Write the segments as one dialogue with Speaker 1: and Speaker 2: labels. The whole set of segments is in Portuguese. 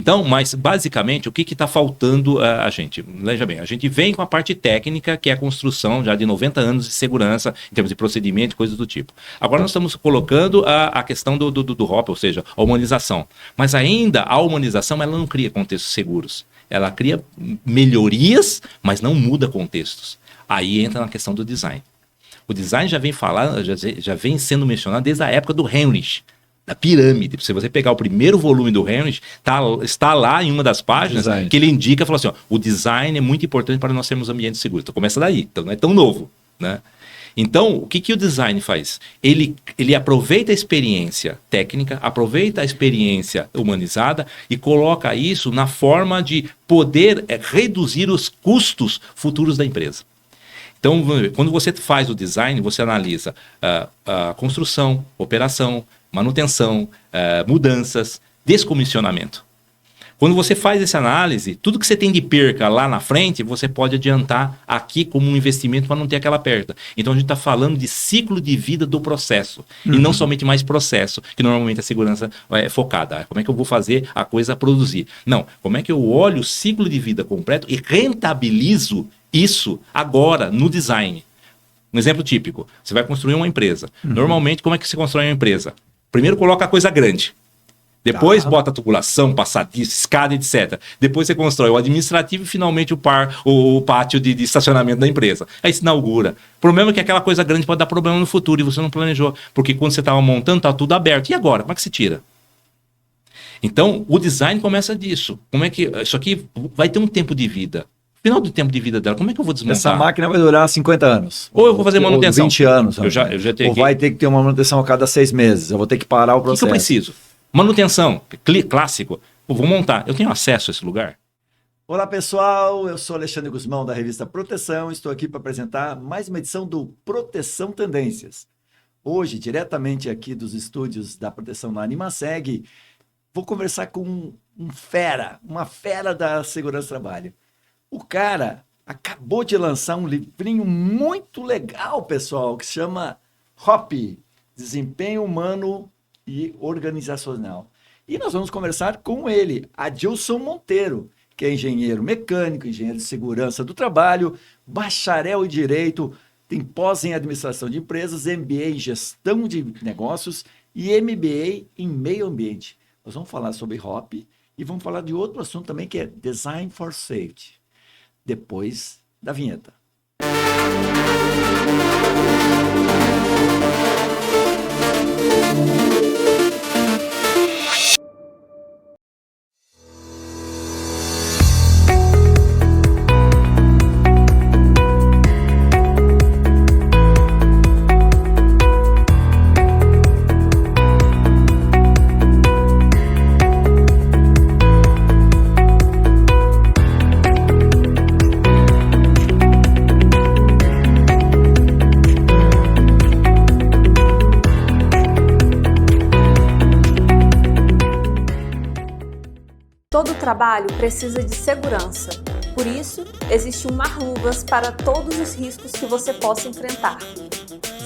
Speaker 1: Então, mas basicamente, o que está faltando a gente? Veja bem, a gente vem com a parte técnica, que é a construção já de 90 anos de segurança, em termos de procedimento, coisas do tipo. Agora nós estamos colocando a questão do HOP, ou seja, a humanização. Mas ainda a humanização, ela não cria contextos seguros. Ela cria melhorias, mas não muda contextos. Aí entra na questão do design. O design já vem sendo mencionado desde a época do Heinrich, da pirâmide. Se você pegar o primeiro volume do Heinrich, está lá em uma das páginas que ele indica, fala assim, ó, o design é muito importante para nós termos ambientes seguros. Então começa daí, então não é tão novo, né? Então, o que o design faz? Ele aproveita a experiência técnica, aproveita a experiência humanizada e coloca isso na forma de poder reduzir os custos futuros da empresa. Então, quando você faz o design, você analisa a construção, operação, manutenção, mudanças, descomissionamento. Quando você faz essa análise, tudo que você tem de perca lá na frente, você pode adiantar aqui como um investimento para não ter aquela perda. Então, a gente está falando de ciclo de vida do processo, e não somente mais processo, que normalmente a segurança é focada. Como é que eu vou fazer a coisa produzir? Não, como é que eu olho o ciclo de vida completo e rentabilizo isso agora no design. Um exemplo típico, você vai construir uma empresa. Normalmente, como é que se constrói uma empresa? Primeiro coloca a coisa grande. Depois bota a tubulação, passadiço, escada, etc. Depois você constrói o administrativo e finalmente o pátio de estacionamento da empresa. Aí se inaugura. O problema é que aquela coisa grande pode dar problema no futuro e você não planejou. Porque quando você estava montando, está tudo aberto. E agora? Como é que se tira? Então, o design começa disso. Como é que isso aqui vai ter um tempo de vida? Final do tempo de vida dela, como é que eu vou desmontar?
Speaker 2: Essa máquina vai durar 50 anos.
Speaker 1: Ou eu vou fazer manutenção.
Speaker 2: Ou 20 anos.
Speaker 1: Eu já tenho
Speaker 2: ou vai ter que ter uma manutenção a cada 6 meses. Eu vou ter que parar o processo.
Speaker 1: O que eu preciso? Manutenção, clássico. Eu vou montar. Eu tenho acesso a esse lugar?
Speaker 2: Olá, pessoal. Eu sou Alexandre Guzmão, da revista Proteção. Estou aqui para apresentar mais uma edição do Proteção Tendências. Hoje, diretamente aqui dos estúdios da Proteção na Animaseg, vou conversar com uma fera da segurança do trabalho. O cara acabou de lançar um livrinho muito legal, pessoal, que se chama HOP, Desempenho Humano e Organizacional. E nós vamos conversar com ele, Adilson Monteiro, que é engenheiro mecânico, engenheiro de segurança do trabalho, bacharel em Direito, tem pós em Administração de Empresas, MBA em Gestão de Negócios e MBA em Meio Ambiente. Nós vamos falar sobre HOP e vamos falar de outro assunto também, que é Design for Safety. Depois da vinheta.
Speaker 3: Todo trabalho precisa de segurança. Por isso, existe um Marluvas para todos os riscos que você possa enfrentar.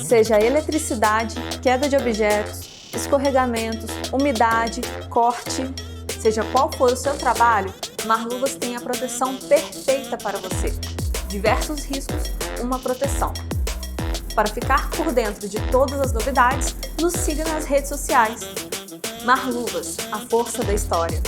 Speaker 3: Seja eletricidade, queda de objetos, escorregamentos, umidade, corte, seja qual for o seu trabalho, Marluvas tem a proteção perfeita para você. Diversos riscos, uma proteção. Para ficar por dentro de todas as novidades, nos siga nas redes sociais. Marluvas, a força da história.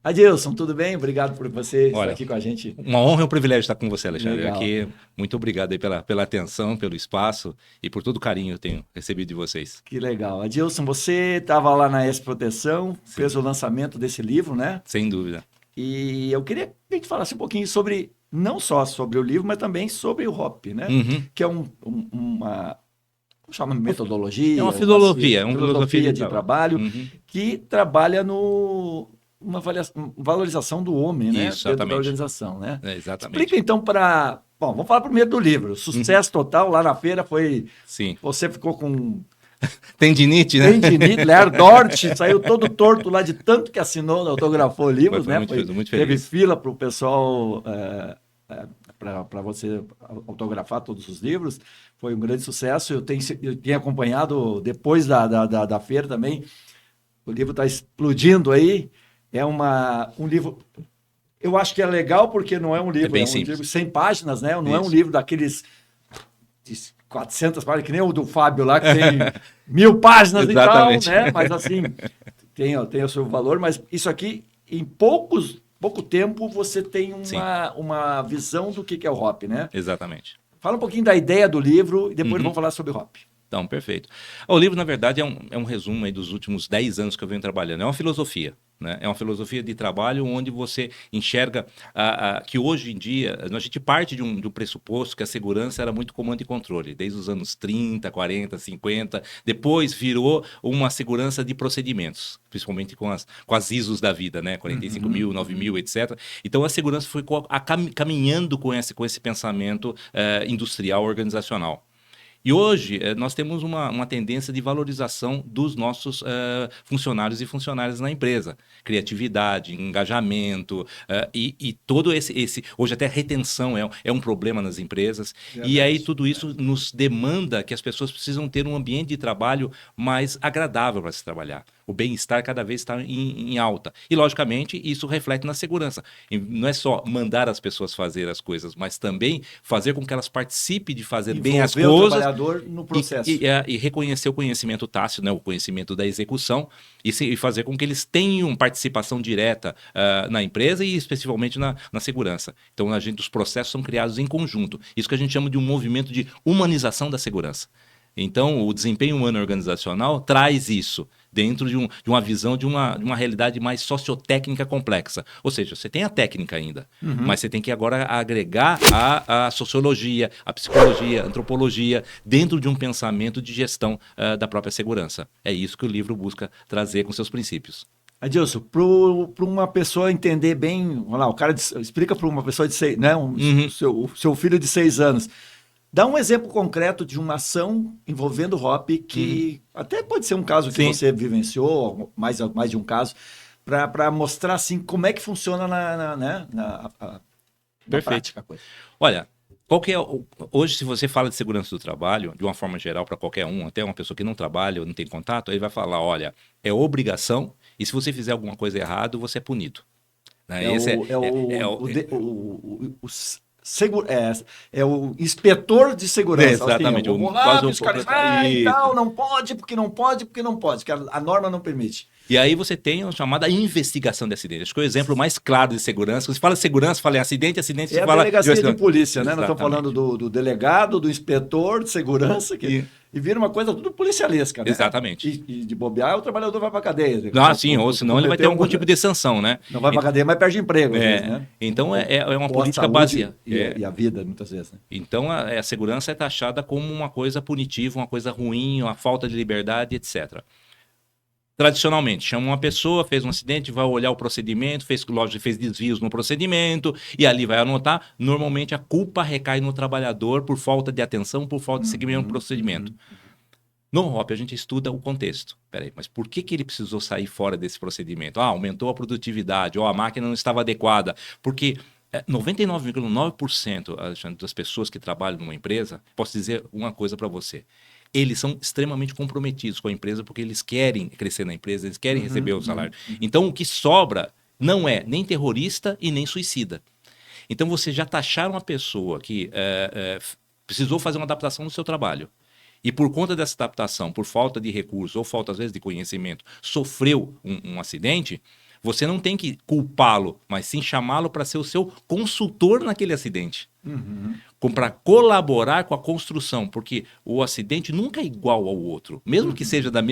Speaker 2: Adilson, tudo bem? Obrigado por você estar aqui com a gente.
Speaker 1: Uma honra e um privilégio estar com você, Alexandre.
Speaker 2: Legal.
Speaker 1: Aqui, muito obrigado aí pela atenção, pelo espaço e por todo o carinho que eu tenho recebido de vocês.
Speaker 2: Que legal. Adilson, você estava lá na ESP Proteção, fez o lançamento desse livro, né?
Speaker 1: Sem dúvida.
Speaker 2: E eu queria que a gente falasse um pouquinho sobre, não só sobre o livro, mas também sobre o HOP, né? Que é uma... chama metodologia.
Speaker 1: É uma filosofia.
Speaker 2: Uma filosofia de trabalho que trabalha uma valorização do homem, né?
Speaker 1: Isso,
Speaker 2: dentro da organização, né?
Speaker 1: Exatamente.
Speaker 2: Explica então para... Bom, vamos falar primeiro do livro. Sucesso total, lá na feira foi...
Speaker 1: Sim.
Speaker 2: Você ficou com...
Speaker 1: Tendinite, né?
Speaker 2: Tendinite, Dort, saiu todo torto lá de tanto que assinou, autografou livros,
Speaker 1: foi
Speaker 2: né?
Speaker 1: Muito feliz.
Speaker 2: Teve fila para o pessoal... para você autografar todos os livros, foi um grande sucesso. Eu tenho acompanhado depois da feira também. O livro está explodindo aí. É um livro... Eu acho que é legal porque não é um livro,
Speaker 1: bem
Speaker 2: é um
Speaker 1: simples.
Speaker 2: livro de 100 páginas, né? Não é um
Speaker 1: Isso.
Speaker 2: livro daqueles de 400 páginas, que nem o do Fábio lá, que tem 1000 páginas e tal,
Speaker 1: Exatamente.
Speaker 2: né? Mas assim, tem o seu valor, mas isso aqui, em pouco tempo, você tem
Speaker 1: Sim.
Speaker 2: uma visão do que é o hop, né?
Speaker 1: Exatamente.
Speaker 2: Fala um pouquinho da ideia do livro e depois vamos falar sobre o hop.
Speaker 1: Então, perfeito. O livro, na verdade, é um resumo aí dos últimos 10 anos que eu venho trabalhando. É uma filosofia, né? É uma filosofia de trabalho onde você enxerga que hoje em dia a gente parte de um pressuposto que a segurança era muito comando e controle, desde os anos 30, 40, 50. Depois virou uma segurança de procedimentos, principalmente com as ISOs da vida, né? 45.000, 9.000, etc. Então, a segurança foi caminhando com esse pensamento industrial organizacional. E hoje nós temos uma tendência de valorização dos nossos funcionários e funcionárias na empresa. Criatividade, engajamento e todo esse... Hoje até retenção é um problema nas empresas. E aí tudo isso nos demanda que as pessoas precisam ter um ambiente de trabalho mais agradável para se trabalhar. O bem-estar cada vez está em alta. E, logicamente, isso reflete na segurança. E não é só mandar as pessoas fazer as coisas, mas também fazer com que elas participem de fazer bem as
Speaker 2: Envolver o
Speaker 1: coisas
Speaker 2: trabalhador no processo.
Speaker 1: e reconhecer o conhecimento tácito, né, o conhecimento da execução, e fazer com que eles tenham participação direta na empresa e especificamente na segurança. Então, os processos são criados em conjunto. Isso que a gente chama de um movimento de humanização da segurança. Então, o desempenho humano organizacional traz isso dentro de uma visão de uma realidade mais sociotécnica complexa. Ou seja, você tem a técnica ainda, mas você tem que agora agregar a sociologia, a psicologia, a antropologia, dentro de um pensamento de gestão da própria segurança. É isso que o livro busca trazer com seus princípios.
Speaker 2: Adilson, para uma pessoa entender bem, vamos lá, explica para uma pessoa de 6, né, o seu filho de 6 anos. Dá um exemplo concreto de uma ação envolvendo o hop que até pode ser um caso que você vivenciou, mais de um caso, para mostrar assim como é que funciona na prática a coisa.
Speaker 1: Olha, hoje, se você fala de segurança do trabalho, de uma forma geral para qualquer um, até uma pessoa que não trabalha ou não tem contato, ele vai falar, olha, é obrigação e se você fizer alguma coisa errada, você é punido. Né?
Speaker 2: É o inspetor de segurança.
Speaker 1: Exatamente.
Speaker 2: Assim, vamos lá, fiscalizar e tal, não pode, porque não pode, que a norma não permite.
Speaker 1: E aí você tem a chamada investigação de acidente. Acho que é o exemplo mais claro de segurança. Quando você fala de segurança, fala em acidente, você fala...
Speaker 2: É a delegacia de polícia, né?
Speaker 1: Exatamente.
Speaker 2: Nós estamos falando do delegado, do inspetor de segurança, e vira uma coisa tudo policialesca, né?
Speaker 1: Exatamente.
Speaker 2: E de bobear, o trabalhador vai para a cadeia.
Speaker 1: Sim, ou senão ele vai ter algum tipo de sanção, né?
Speaker 2: Não vai para a cadeia, mas perde emprego, às vezes, né?
Speaker 1: Então, é uma política baseada.
Speaker 2: E a vida, muitas vezes, né?
Speaker 1: Então, a segurança é taxada como uma coisa punitiva, uma coisa ruim, uma falta de liberdade, etc. Tradicionalmente, chama uma pessoa, fez um acidente, vai olhar o procedimento, fez desvios no procedimento e ali vai anotar. Normalmente a culpa recai no trabalhador por falta de atenção, por falta de seguimento do procedimento. No hop a gente estuda o contexto. Peraí, mas por que ele precisou sair fora desse procedimento? Aumentou a produtividade, ou a máquina não estava adequada. Porque 99,9% das pessoas que trabalham numa empresa, posso dizer uma coisa para você. Eles são extremamente comprometidos com a empresa porque eles querem crescer na empresa, eles querem receber o salário. Então, o que sobra não é nem terrorista e nem suicida. Então, você já taxar uma pessoa que precisou fazer uma adaptação no seu trabalho e por conta dessa adaptação, por falta de recurso ou falta, às vezes, de conhecimento, sofreu um acidente, você não tem que culpá-lo, mas sim chamá-lo para ser o seu consultor naquele acidente. Para colaborar com a construção, porque o acidente nunca é igual ao outro. Mesmo que seja do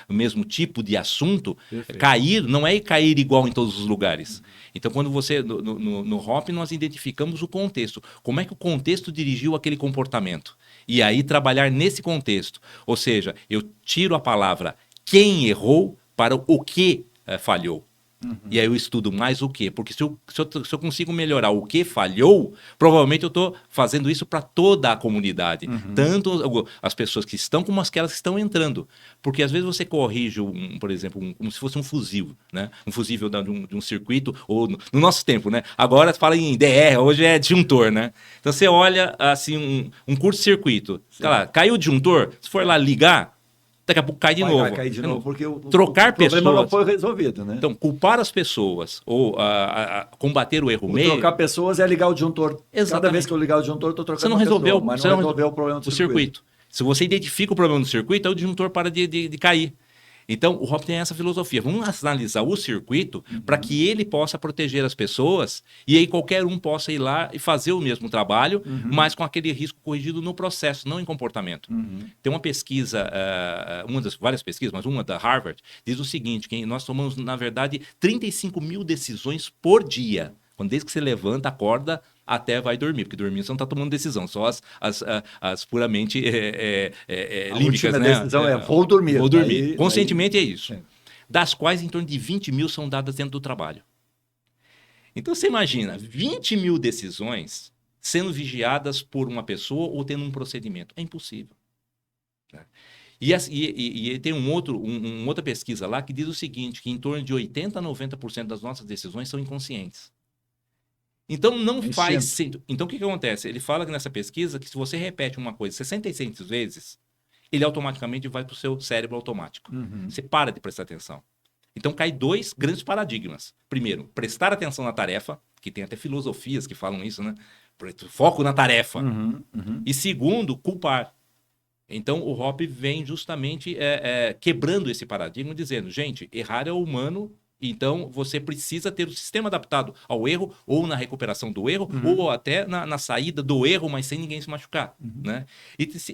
Speaker 1: mesmo tipo de assunto, cair não é cair igual em todos os lugares. Então, quando você, no hop, nós identificamos o contexto. Como é que o contexto dirigiu aquele comportamento? E aí trabalhar nesse contexto. Ou seja, eu tiro a palavra quem errou para o que falhou. E aí eu estudo mais o que, porque se eu consigo melhorar o que falhou, provavelmente eu estou fazendo isso para toda a comunidade, tanto as pessoas que estão como aquelas que estão entrando, porque às vezes você corrige, por exemplo, como se fosse um fusível, né? Um fusível de um circuito, ou no nosso tempo, né? Agora fala em DR, hoje é disjuntor, né? Então você olha assim um curto-circuito, caiu o disjuntor, se for lá ligar, daqui a pouco cai de novo.
Speaker 2: Vai cair de novo, porque
Speaker 1: Trocar
Speaker 2: o problema não
Speaker 1: pessoas.
Speaker 2: foi resolvido, né?
Speaker 1: Então, culpar as pessoas ou combater o erro meio.
Speaker 2: Trocar pessoas é ligar o disjuntor.
Speaker 1: Exatamente.
Speaker 2: Cada vez que eu ligar o disjuntor, eu estou trocando
Speaker 1: Você não
Speaker 2: uma
Speaker 1: resolveu,
Speaker 2: pessoa, mas
Speaker 1: você
Speaker 2: não
Speaker 1: não
Speaker 2: resolveu o problema do
Speaker 1: o circuito. Se você identifica o problema no circuito, aí o disjuntor para de cair. Então, o Hop tem essa filosofia. Vamos analisar o circuito para que ele possa proteger as pessoas e aí qualquer um possa ir lá e fazer o mesmo trabalho, mas com aquele risco corrigido no processo, não em comportamento. Tem uma pesquisa, uma das várias pesquisas, mas uma da Harvard, diz o seguinte, que nós tomamos, na verdade, 35 mil decisões por dia. Desde que você levanta, acorda, até vai dormir, porque dormir você não está tomando decisão, só as puramente límbicas, né?
Speaker 2: A decisão vou dormir.
Speaker 1: Vou dormir. Conscientemente é isso. Das quais em torno de 20 mil são dadas dentro do trabalho. Então você imagina, 20 mil decisões sendo vigiadas por uma pessoa ou tendo um procedimento. É impossível. E tem uma outra pesquisa lá que diz o seguinte, que em torno de 80% a 90% das nossas decisões são inconscientes. Então, não faz sentido. Então, o que acontece? Ele fala que nessa pesquisa que se você repete uma coisa 66 vezes, ele automaticamente vai para o seu cérebro automático. Você para de prestar atenção. Então, cai dois grandes paradigmas. Primeiro, prestar atenção na tarefa, que tem até filosofias que falam isso, né? Foco na tarefa. E segundo, culpar. Então, o Hop vem justamente quebrando esse paradigma, dizendo, gente, errar é humano. Então, você precisa ter o sistema adaptado ao erro, ou na recuperação do erro, ou até na saída do erro, mas sem ninguém se machucar. Né?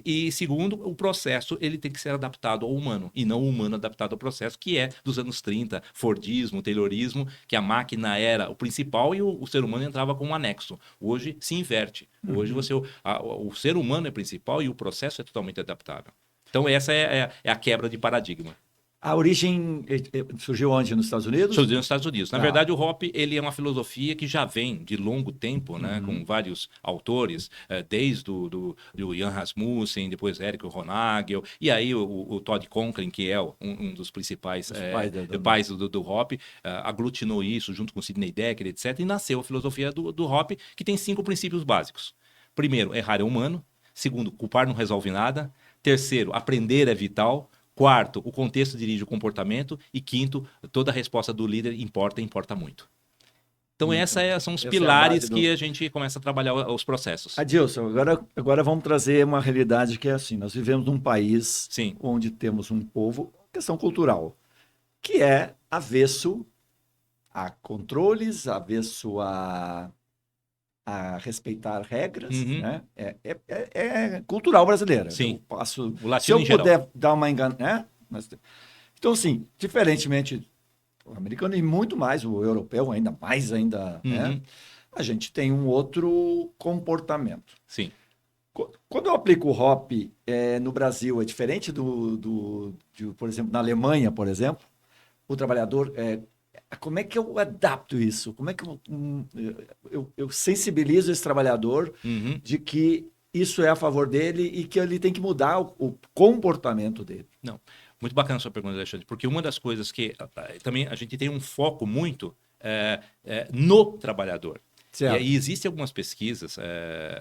Speaker 1: E segundo, o processo ele tem que ser adaptado ao humano, e não o humano adaptado ao processo, que é dos anos 30, Fordismo, Taylorismo, que a máquina era o principal e o ser humano entrava como um anexo. Hoje se inverte. Hoje o ser humano é principal e o processo é totalmente adaptável. Então, essa é a quebra de paradigma.
Speaker 2: A origem surgiu onde? Nos Estados Unidos?
Speaker 1: Surgiu nos Estados Unidos. Na verdade, o Hop ele é uma filosofia que já vem de longo tempo, né, com vários autores, desde do Jan Rasmussen, depois Eric Ronagel, e aí o Todd Conklin, que é um dos principais pais do Hop, aglutinou isso junto com Sidney Dekker, etc., e nasceu a filosofia do Hop, que tem 5 princípios básicos. Primeiro, errar é humano. Segundo, culpar não resolve nada. Terceiro, aprender é vital. Quarto, o contexto dirige o comportamento. E quinto, toda a resposta do líder importa muito. Então, são os pilares que a gente começa a trabalhar os processos.
Speaker 2: Adilson, agora vamos trazer uma realidade que é assim, nós vivemos num país onde temos um povo, questão cultural, que é avesso a controles, avesso a respeitar regras, né? É cultural brasileira.
Speaker 1: Sim.
Speaker 2: O latino, se eu puder dar uma enganada, né? Então, assim, diferentemente o americano e muito mais o europeu, ainda mais, né? A gente tem um outro comportamento.
Speaker 1: Sim.
Speaker 2: Quando eu aplico o Hop no Brasil, é diferente por exemplo, na Alemanha, por exemplo, o trabalhador como é que eu adapto isso? Como é que eu sensibilizo esse trabalhador de que isso é a favor dele e que ele tem que mudar o comportamento dele?
Speaker 1: Não, muito bacana a sua pergunta, Alexandre, porque uma das coisas que também a gente tem um foco muito no trabalhador. Certo. E aí existem algumas pesquisas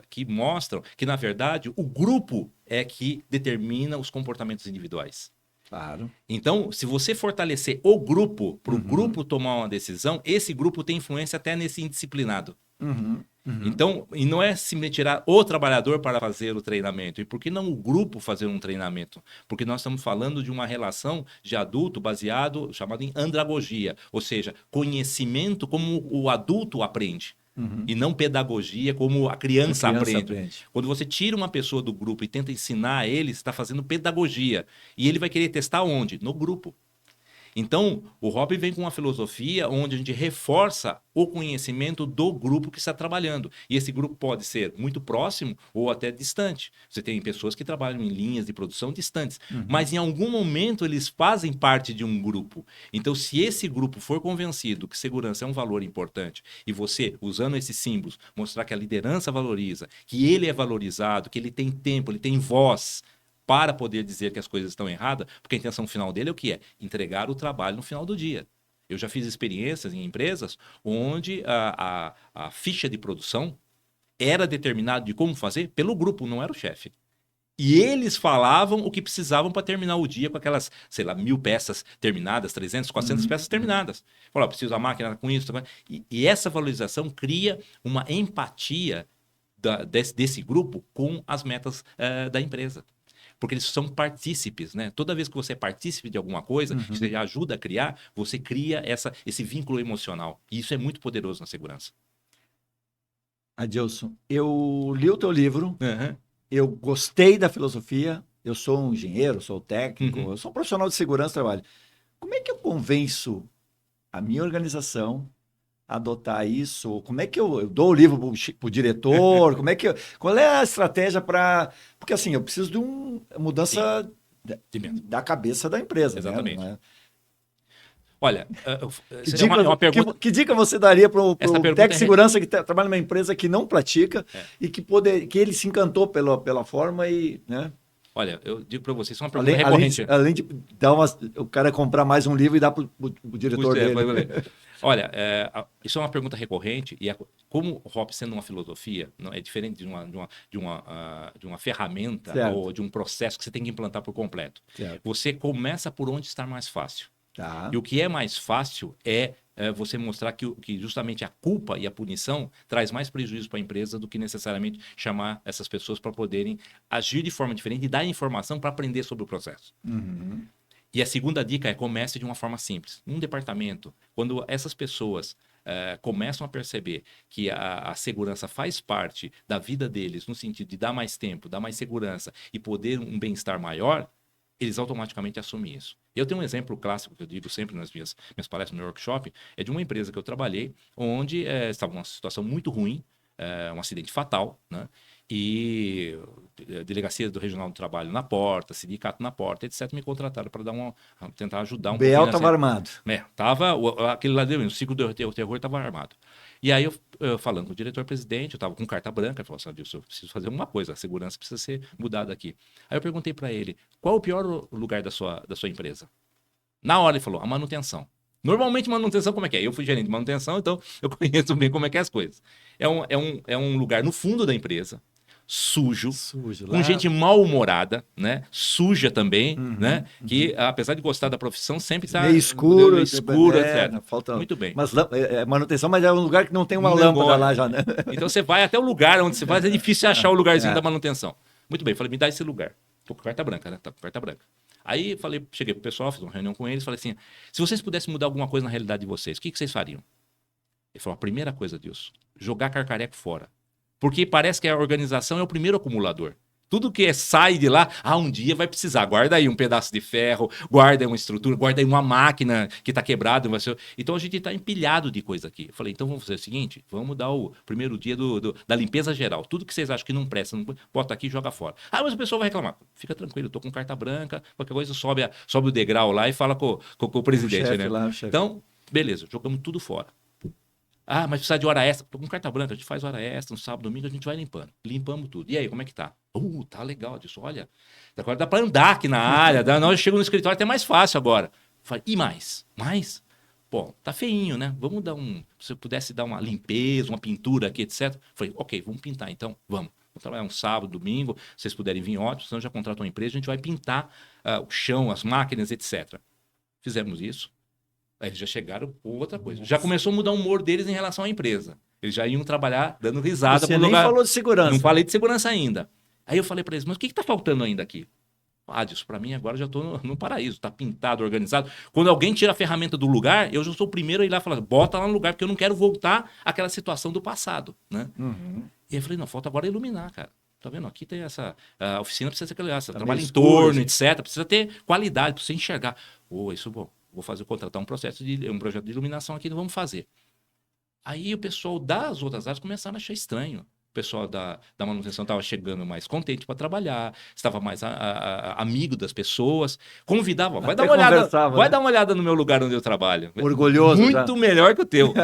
Speaker 1: que mostram que, na verdade, o grupo é que determina os comportamentos individuais.
Speaker 2: Claro.
Speaker 1: Então, se você fortalecer o grupo, para o grupo tomar uma decisão, esse grupo tem influência até nesse indisciplinado. Então, e não é simplesmente tirar o trabalhador para fazer o treinamento. E por que não o grupo fazer um treinamento? Porque nós estamos falando de uma relação de adulto baseado, chamado em andragogia, ou seja, conhecimento como o adulto aprende. E não pedagogia como a criança aprende. Quando você tira uma pessoa do grupo e tenta ensinar a ele, você está fazendo pedagogia. E ele vai querer testar onde? No grupo. Então, o Hop vem com uma filosofia onde a gente reforça o conhecimento do grupo que está trabalhando. E esse grupo pode ser muito próximo ou até distante. Você tem pessoas que trabalham em linhas de produção distantes, mas em algum momento eles fazem parte de um grupo. Então, se esse grupo for convencido que segurança é um valor importante e você, usando esses símbolos, mostrar que a liderança valoriza, que ele é valorizado, que ele tem tempo, ele tem voz, para poder dizer que as coisas estão erradas, porque a intenção final dele é o que é? Entregar o trabalho no final do dia. Eu já fiz experiências em empresas onde a ficha de produção era determinada de como fazer pelo grupo, não era o chefe. E eles falavam o que precisavam para terminar o dia com aquelas, sei lá, 1000 peças terminadas, 300, 400 peças terminadas. Falaram, preciso da máquina com isso. E essa valorização cria uma empatia desse grupo com as metas da empresa. Porque eles são partícipes, né? Toda vez que você é partícipe de alguma coisa, você ajuda a criar, você cria esse vínculo emocional. E isso é muito poderoso na segurança.
Speaker 2: Adilson, eu li o teu livro, eu gostei da filosofia, eu sou um engenheiro, sou técnico, eu sou um profissional de segurança, trabalho. Como é que eu convenço a minha organização a adotar isso? Como é que eu dou o livro para o diretor? Qual é a estratégia para... Porque assim, eu preciso de uma mudança da cabeça da empresa.
Speaker 1: Exatamente.
Speaker 2: Né?
Speaker 1: Olha, uma pergunta...
Speaker 2: que dica você daria para o técnico de segurança que trabalha numa empresa que não pratica e que ele se encantou pela forma e... Né?
Speaker 1: Olha, eu digo para vocês, isso é uma pergunta recorrente.
Speaker 2: Além de dar o cara comprar mais um livro e dar para o diretor dele.
Speaker 1: Olha, isso é uma pergunta recorrente e como o HOP sendo uma filosofia, não é diferente de uma ferramenta ou de um processo que você tem que implantar por completo. Certo. Você começa por onde está mais fácil. Tá. E o que é mais fácil é você mostrar que justamente a culpa e a punição traz mais prejuízo para a empresa do que necessariamente chamar essas pessoas para poderem agir de forma diferente e dar informação para aprender sobre o processo. E a segunda dica é comece de uma forma simples. Um departamento, quando essas pessoas começam a perceber que a segurança faz parte da vida deles, no sentido de dar mais tempo, dar mais segurança e poder um bem-estar maior, eles automaticamente assumem isso. Eu tenho um exemplo clássico que eu digo sempre nas minhas palestras no workshop, é de uma empresa que eu trabalhei, onde estava numa situação muito ruim, um acidente fatal, né? E a delegacia do Regional do Trabalho na porta, sindicato na porta, etc., me contrataram para tentar ajudar um pouco.
Speaker 2: O BL estava armado.
Speaker 1: Aquele lá dentro, o ciclo do terror estava armado. E aí, eu falando com o diretor-presidente, eu estava com carta branca, ele falou assim, eu preciso fazer uma coisa, a segurança precisa ser mudada aqui. Aí eu perguntei para ele, qual é o pior lugar da sua empresa? Na hora ele falou, a manutenção. Normalmente manutenção como é que é? Eu fui gerente de manutenção, então eu conheço bem como é que é as coisas. É um lugar no fundo da empresa, sujo com gente mal-humorada, né? Suja também, né? Que, apesar de gostar da profissão, sempre está
Speaker 2: meio escuro,
Speaker 1: etc.
Speaker 2: Falta...
Speaker 1: Muito bem.
Speaker 2: Mas manutenção, mas é um lugar que não tem uma lâmpada lá já, né?
Speaker 1: Então você vai até o lugar onde você faz, é difícil achar o lugarzinho da manutenção. Muito bem, falei, me dá esse lugar. Tô com carta branca, né? Tá com carta branca. Aí cheguei pro pessoal, fiz uma reunião com eles, falei assim, se vocês pudessem mudar alguma coisa na realidade de vocês, o que vocês fariam? Ele falou, a primeira coisa, Deus, jogar carcareco fora. Porque parece que a organização é o primeiro acumulador. Tudo que sai de lá, um dia vai precisar. Guarda aí um pedaço de ferro, guarda aí uma estrutura, guarda aí uma máquina que está quebrada. Então a gente está empilhado de coisa aqui. Eu falei, então vamos fazer o seguinte, vamos dar o primeiro dia da limpeza geral. Tudo que vocês acham que não presta, bota aqui e joga fora. Mas a pessoa vai reclamar. Fica tranquilo, eu estou com carta branca, qualquer coisa sobe o degrau lá e fala com o presidente.
Speaker 2: O chefe,
Speaker 1: né?
Speaker 2: Lá, o chefe.
Speaker 1: Então, beleza, jogamos tudo fora. Mas precisa de hora extra. Tô com carta branca, a gente faz hora extra, no sábado, domingo, a gente vai limpando. Limpamos tudo. E aí, como é que tá? Tá legal disso. Olha, agora dá para andar aqui na área. Eu chego no escritório, até mais fácil agora. Falei, e mais? Mais? Pô, tá feinho, né? Vamos dar se eu pudesse dar uma limpeza, uma pintura aqui, etc. Falei, ok, vamos pintar então, vamos. Vamos trabalhar um sábado, domingo, se vocês puderem vir, ótimo, senão já contrato uma empresa, a gente vai pintar o chão, as máquinas, etc. Fizemos isso. Aí eles já chegaram com outra coisa. Já começou a mudar o humor deles em relação à empresa. Eles já iam trabalhar dando risada.
Speaker 2: Você nem falou de segurança.
Speaker 1: Não falei de segurança ainda. Aí eu falei para eles, mas o que está faltando ainda aqui? Disso, para mim agora eu já estou no paraíso. Está pintado, organizado. Quando alguém tira a ferramenta do lugar, eu já sou o primeiro a ir lá e falar, bota lá no lugar, porque eu não quero voltar àquela situação do passado. Né? E eu falei, não, falta agora iluminar, cara. Tá vendo? Aqui tem a oficina precisa ser essa, trabalho em torno, etc. Precisa ter qualidade, para você enxergar. Isso é bom. Vou contratar um projeto de iluminação aqui, vamos fazer. Aí o pessoal das outras áreas começaram a achar estranho. O pessoal da manutenção estava chegando mais contente para trabalhar, estava mais amigo das pessoas, convidava, vai dar uma olhada no meu lugar onde eu trabalho.
Speaker 2: Orgulhoso.
Speaker 1: Muito melhor que o teu.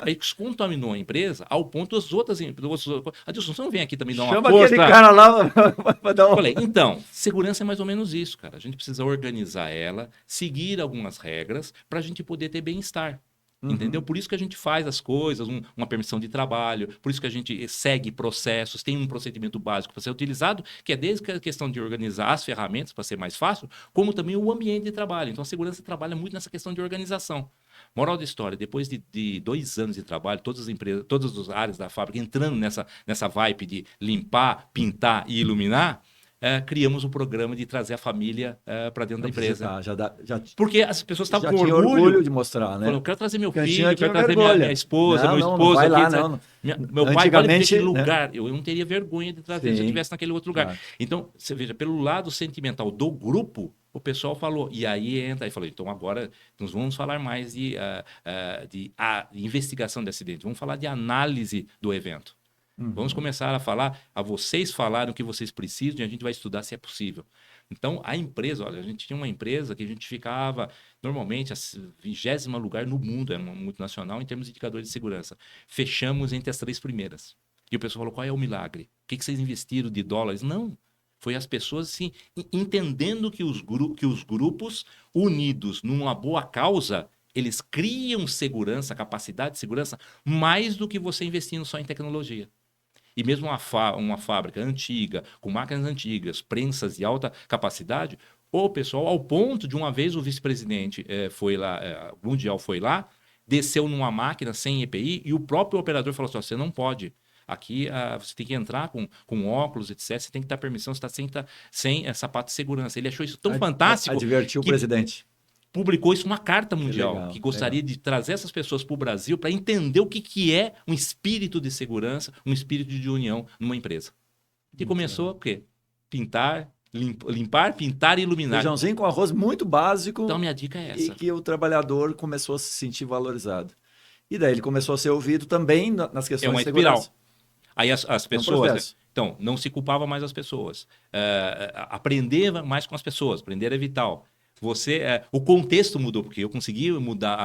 Speaker 1: Aí contaminou a empresa ao ponto das outras empresas. Adilson, você não vem aqui também dar uma
Speaker 2: força?
Speaker 1: Chama
Speaker 2: aquele cara lá para dar uma...
Speaker 1: Falei, então, segurança é mais ou menos isso, cara. A gente precisa organizar ela, seguir algumas regras para a gente poder ter bem-estar. Entendeu? Por isso que a gente faz as coisas, uma permissão de trabalho, por isso que a gente segue processos, tem um procedimento básico para ser utilizado, que é desde a questão de organizar as ferramentas para ser mais fácil, como também o ambiente de trabalho. Então a segurança trabalha muito nessa questão de organização. Moral da história, depois de 2 anos de trabalho, todas as empresas, todas as áreas da fábrica entrando nessa vibe de limpar, pintar e iluminar, criamos um programa de trazer a família para dentro da empresa. Porque as pessoas estavam com
Speaker 2: orgulho de mostrar, né?
Speaker 1: Falaram, eu quero trazer meu
Speaker 2: Cantinho,
Speaker 1: filho, quero trazer minha esposa, meu esposo.
Speaker 2: Não vai lá,
Speaker 1: aqui,
Speaker 2: não.
Speaker 1: Meu pai vai naquele
Speaker 2: né?
Speaker 1: lugar. Eu não teria vergonha de trazer se eu estivesse naquele outro lugar.
Speaker 2: Claro.
Speaker 1: Então, você veja, pelo lado sentimental do grupo, o pessoal falou, e aí entra, e falou, então agora nós vamos falar mais de investigação de acidente, vamos falar de análise do evento. Vamos começar a falar, a vocês falarem o que vocês precisam e a gente vai estudar se é possível. Então, a empresa, olha, a gente tinha uma empresa que a gente ficava, normalmente, a 20º lugar no mundo, é uma multinacional, em termos de indicadores de segurança. Fechamos entre as 3 primeiras. E o pessoal falou, qual é o milagre? O que vocês investiram de dólares? Não. Foi as pessoas assim, entendendo que os grupos unidos numa boa causa, eles criam segurança, capacidade de segurança, mais do que você investindo só em tecnologia. E mesmo uma fábrica antiga, com máquinas antigas, prensas de alta capacidade, o pessoal, ao ponto de uma vez o vice-presidente foi lá, mundial foi lá, desceu numa máquina sem EPI e o próprio operador falou assim, você não pode. Aqui você tem que entrar com óculos, etc. Você tem que dar permissão, você está sem sapato de segurança. Ele achou isso tão fantástico.
Speaker 2: Advertiu o presidente.
Speaker 1: Publicou isso uma carta mundial,
Speaker 2: legal,
Speaker 1: que gostaria de trazer essas pessoas para o Brasil para entender o que é um espírito de segurança, um espírito de união numa empresa. E começou o quê? Limpar, pintar e iluminar.
Speaker 2: Feijãozinho com arroz muito básico.
Speaker 1: Então, minha dica é essa.
Speaker 2: E que o trabalhador começou a se sentir valorizado. E daí ele começou a ser ouvido também nas questões de segurança.
Speaker 1: Espiral. Aí as pessoas... Então, não se culpava mais as pessoas. Aprender mais com as pessoas. Aprender é vital. O contexto mudou, porque eu consegui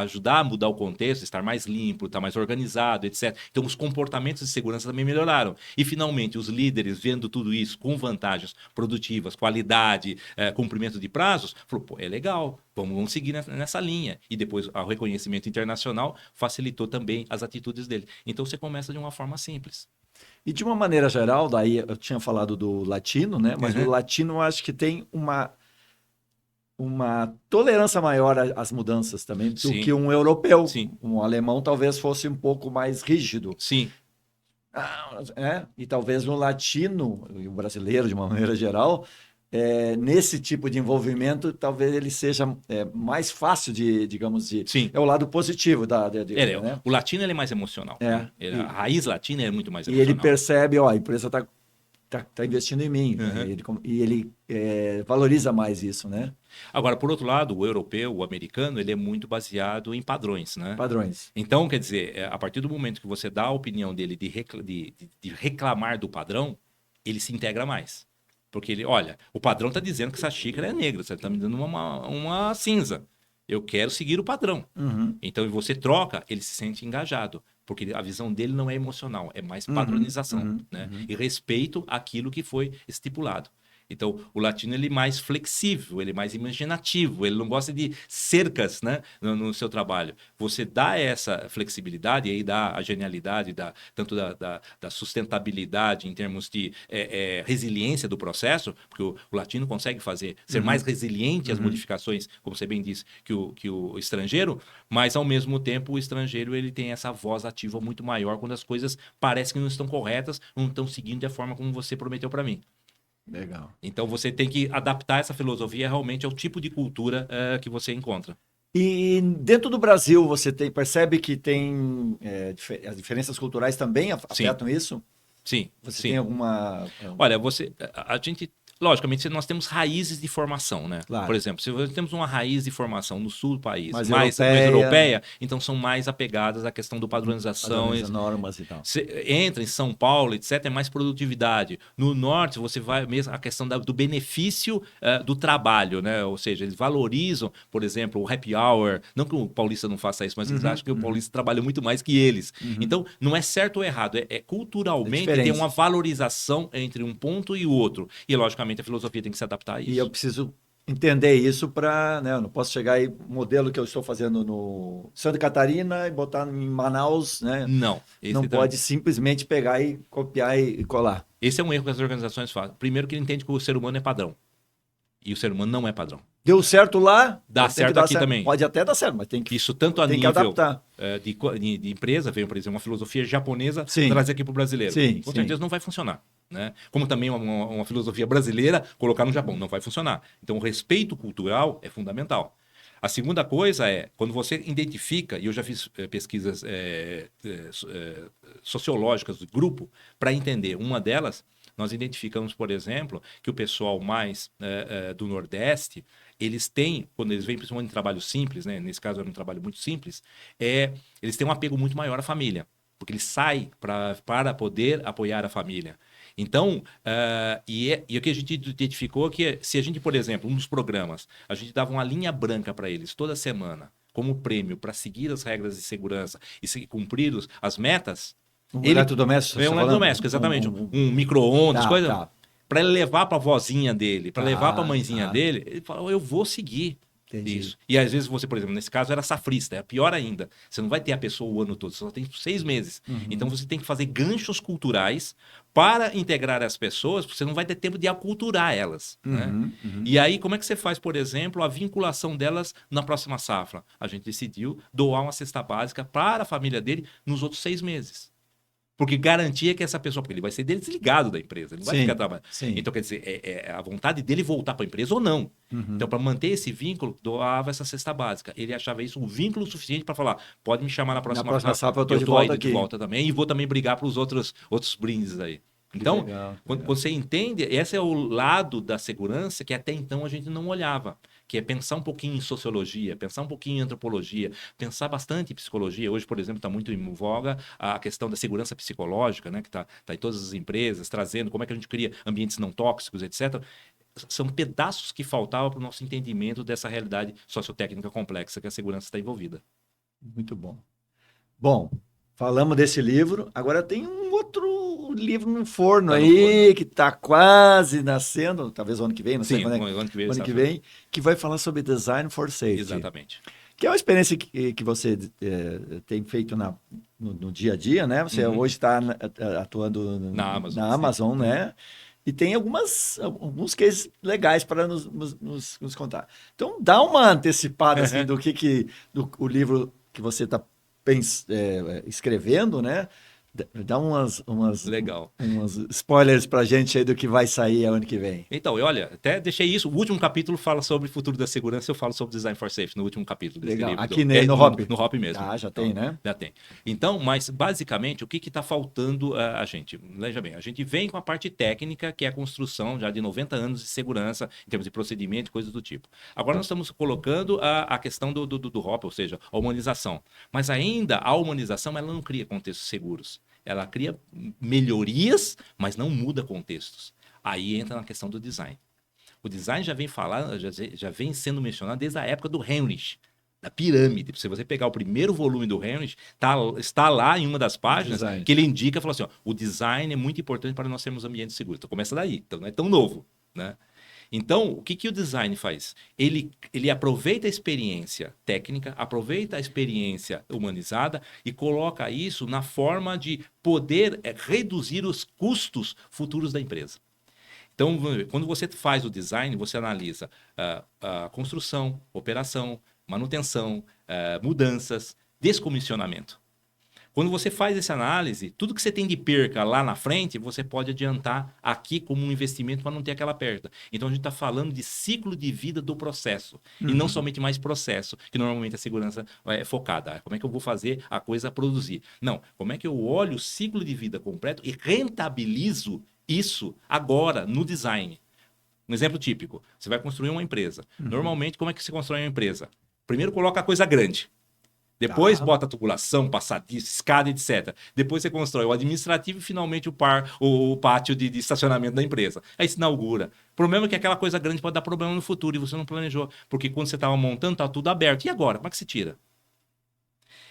Speaker 1: ajudar a mudar o contexto, estar mais limpo, estar mais organizado, etc. Então, os comportamentos de segurança também melhoraram. E, finalmente, os líderes, vendo tudo isso com vantagens produtivas, qualidade, cumprimento de prazos, falaram, pô, é legal, vamos seguir nessa linha. E depois, o reconhecimento internacional facilitou também as atitudes dele. Então, você começa de uma forma simples.
Speaker 2: E, de uma maneira geral, daí eu tinha falado do latino, né? Mas o latino eu acho que tem uma tolerância maior às mudanças também do que um europeu.
Speaker 1: Sim.
Speaker 2: Um alemão talvez fosse um pouco mais rígido.
Speaker 1: Sim.
Speaker 2: E talvez no latino, e o brasileiro de uma maneira geral, nesse tipo de envolvimento, talvez ele seja mais fácil
Speaker 1: Sim.
Speaker 2: É o lado positivo né?
Speaker 1: O latino ele é mais emocional. A raiz latina é muito mais emocional.
Speaker 2: E ele percebe, a empresa está investindo em mim. E ele valoriza mais isso, né?
Speaker 1: Agora, por outro lado, o europeu, o americano, ele é muito baseado em padrões, né?
Speaker 2: Padrões.
Speaker 1: Então, quer dizer, a partir do momento que você dá a opinião dele de reclamar do padrão, ele se integra mais. Porque ele, olha, o padrão está dizendo que essa xícara é negra, você está me dando uma cinza. Eu quero seguir o padrão. Então, você troca, ele se sente engajado. Porque a visão dele não é emocional, é mais padronização, né? E respeito àquilo que foi estipulado. Então, o latino ele é mais flexível, ele é mais imaginativo, ele não gosta de cercas, né, no seu trabalho. Você dá essa flexibilidade, e aí dá a genialidade, tanto da sustentabilidade em termos de resiliência do processo, porque o latino consegue ser mais resiliente às modificações, como você bem disse, que o estrangeiro, mas ao mesmo tempo o estrangeiro ele tem essa voz ativa muito maior quando as coisas parecem que não estão corretas, não estão seguindo da forma como você prometeu para mim.
Speaker 2: Legal.
Speaker 1: Então você tem que adaptar essa filosofia realmente ao tipo de cultura que você encontra.
Speaker 2: E dentro do Brasil você percebe que tem as diferenças culturais também afetam isso?
Speaker 1: Sim.
Speaker 2: Você tem alguma...
Speaker 1: Olha, a gente... Logicamente, nós temos raízes de formação, né?
Speaker 2: Claro.
Speaker 1: Por exemplo, se temos uma raiz de formação no sul do país,
Speaker 2: mais
Speaker 1: europeia, então são mais apegadas à questão do padronização.
Speaker 2: Normas e tal.
Speaker 1: Entra em São Paulo, etc., é mais produtividade. No norte, você vai mesmo a questão do benefício do trabalho, né? Ou seja, eles valorizam, por exemplo, o happy hour. Não que o paulista não faça isso, mas eles acham que o paulista trabalha muito mais que eles. Então, não é certo ou errado, culturalmente tem uma valorização entre um ponto e o outro. E, logicamente, a filosofia tem que se adaptar a isso.
Speaker 2: E eu preciso entender isso para, né, eu não posso chegar aí, modelo que eu estou fazendo no Santa Catarina e botar em Manaus, né?
Speaker 1: Não.
Speaker 2: Não pode simplesmente pegar e copiar e colar.
Speaker 1: Esse é um erro que as organizações fazem. Primeiro que ele entende que o ser humano é padrão. E o ser humano não é padrão.
Speaker 2: Deu certo lá,
Speaker 1: Dá certo aqui também.
Speaker 2: Pode até dar certo, mas tem que,
Speaker 1: isso tanto a
Speaker 2: tem que
Speaker 1: nível
Speaker 2: adaptar.
Speaker 1: De empresa, veio, por exemplo, uma filosofia japonesa,
Speaker 2: Sim.
Speaker 1: trazer aqui para o brasileiro.
Speaker 2: Sim,
Speaker 1: Com
Speaker 2: sim.
Speaker 1: certeza não vai funcionar. Né? Como também uma filosofia brasileira, colocar no Japão, não vai funcionar. Então, o respeito cultural é fundamental. A segunda coisa é, quando você identifica, e eu já fiz pesquisas sociológicas do grupo, para entender uma delas, nós identificamos, por exemplo, que o pessoal mais do Nordeste, eles têm, quando eles vêm principalmente em trabalho simples, né? Nesse caso era um trabalho muito simples, eles têm um apego muito maior à família, porque eles saem para poder apoiar a família. Então, e o que a gente identificou que se a gente, por exemplo, um dos programas, a gente dava uma linha branca para eles toda semana, como prêmio para seguir as regras de segurança e cumprir as metas.
Speaker 2: Eletrodoméstico?
Speaker 1: É um eletrodoméstico, exatamente. Um micro-ondas, coisa.
Speaker 2: Tá.
Speaker 1: Para ele levar para a vozinha dele, para levar para a mãezinha
Speaker 2: tá.
Speaker 1: dele, ele falou, eu vou seguir.
Speaker 2: Entendi.
Speaker 1: Isso. E às vezes você, por exemplo, nesse caso era safrista, é pior ainda. Você não vai ter a pessoa o ano todo, você só tem 6 meses. Então você tem que fazer ganchos culturais para integrar as pessoas, porque você não vai ter tempo de aculturar elas. Né? E aí, como é que você faz, por exemplo, a vinculação delas na próxima safra? A gente decidiu doar uma cesta básica para a família dele nos outros 6 meses. Porque garantia que essa pessoa, porque ele vai ser desligado da empresa, ele não vai ficar trabalhando. Então, quer dizer, é a vontade dele voltar para a empresa ou não. Então, para manter esse vínculo, doava essa cesta básica. Ele achava isso um vínculo suficiente para falar, pode me chamar na próxima
Speaker 2: safra, eu
Speaker 1: estou de volta também, e vou também brigar para os outros brindes aí. Então, quando você entende, esse é o lado da segurança que até então a gente não olhava, que é pensar um pouquinho em sociologia, pensar um pouquinho em antropologia, pensar bastante em psicologia. Hoje, por exemplo, está muito em voga a questão da segurança psicológica, né, que está em todas as empresas, trazendo como é que a gente cria ambientes não tóxicos, etc. São pedaços que faltavam para o nosso entendimento dessa realidade sociotécnica complexa que a segurança está envolvida.
Speaker 2: Muito bom. Bom, falamos desse livro, agora tem um outro livro no forno que está quase nascendo, talvez o ano que vem, não sei quando é. Ano que vem, que vai falar sobre Design for Safety.
Speaker 1: Exatamente.
Speaker 2: Que é uma experiência que você tem feito no dia a dia, né? Você hoje está atuando na Amazon, né? E tem alguns cases legais para nos contar. Então, dá uma antecipada assim, do o livro que você está escrevendo, né? Dá umas spoilers pra gente aí do que vai sair ano que vem.
Speaker 1: Então, olha, até deixei isso. O último capítulo fala sobre o futuro da segurança, eu falo sobre Design for Safety, no último capítulo desse livro.
Speaker 2: Aqui no Hop?
Speaker 1: No Hop mesmo.
Speaker 2: Já tem, né?
Speaker 1: Já tem. Então, mas basicamente, o que está faltando a gente? Veja bem, a gente vem com a parte técnica, que é a construção já de 90 anos de segurança, em termos de procedimento, coisas do tipo. Agora nós estamos colocando a questão do Hop, ou seja, a humanização. Mas ainda a humanização, ela não cria contextos seguros. Ela cria melhorias, mas não muda contextos. Aí entra na questão do design. O design já vem sendo mencionado desde a época do Heinrich, da pirâmide. Se você pegar o primeiro volume do Heinrich, está lá em uma das páginas que ele indica, fala assim, ó, o design é muito importante para nós termos ambientes seguros. Então começa daí, então não é tão novo, né? Então, o que o design faz? Ele aproveita a experiência técnica, aproveita a experiência humanizada e coloca isso na forma de poder reduzir os custos futuros da empresa. Então, quando você faz o design, você analisa a construção, operação, manutenção, mudanças, descomissionamento. Quando você faz essa análise, tudo que você tem de perca lá na frente, você pode adiantar aqui como um investimento para não ter aquela perda. Então, a gente está falando de ciclo de vida do processo. E não somente mais processo, que normalmente a segurança é focada. Como é que eu vou fazer a coisa produzir? Não. Como é que eu olho o ciclo de vida completo e rentabilizo isso agora no design? Um exemplo típico. Você vai construir uma empresa. Normalmente, como é que se constrói uma empresa? Primeiro, coloca a coisa grande. Depois bota a tubulação, passadiço, escada, etc. Depois você constrói o administrativo e finalmente o pátio de estacionamento da empresa. Aí se inaugura. O problema é que aquela coisa grande pode dar problema no futuro e você não planejou. Porque quando você estava montando, está tudo aberto. E agora? Como é que se tira?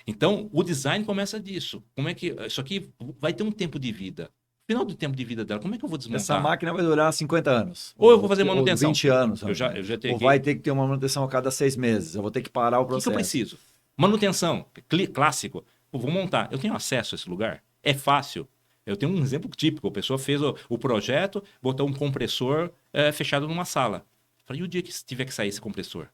Speaker 1: Então, o design começa disso. Como é que isso aqui vai ter um tempo de vida? Final do tempo de vida dela, como é que eu vou desmontar?
Speaker 2: Essa máquina vai durar 50 anos.
Speaker 1: Ou eu vou fazer manutenção.
Speaker 2: Ou 20 anos.
Speaker 1: Eu já tenho
Speaker 2: ou vai ter que ter uma manutenção a cada 6 meses. Eu vou ter que parar o
Speaker 1: O que
Speaker 2: processo.
Speaker 1: eu preciso? Manutenção, clássico. Eu vou montar. Eu tenho acesso a esse lugar? É fácil. Eu tenho um exemplo típico. A pessoa fez o projeto, botou um compressor fechado numa sala. Falei, e o dia que tiver que sair esse compressor?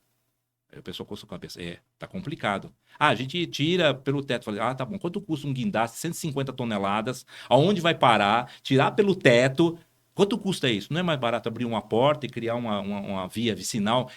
Speaker 1: Aí a pessoa coçou com a cabeça. Tá complicado. A gente tira pelo teto. Falei, tá bom. Quanto custa um guindaste? 150 toneladas. Aonde vai parar? Tirar pelo teto. Quanto custa isso? Não é mais barato abrir uma porta e criar uma via vicinal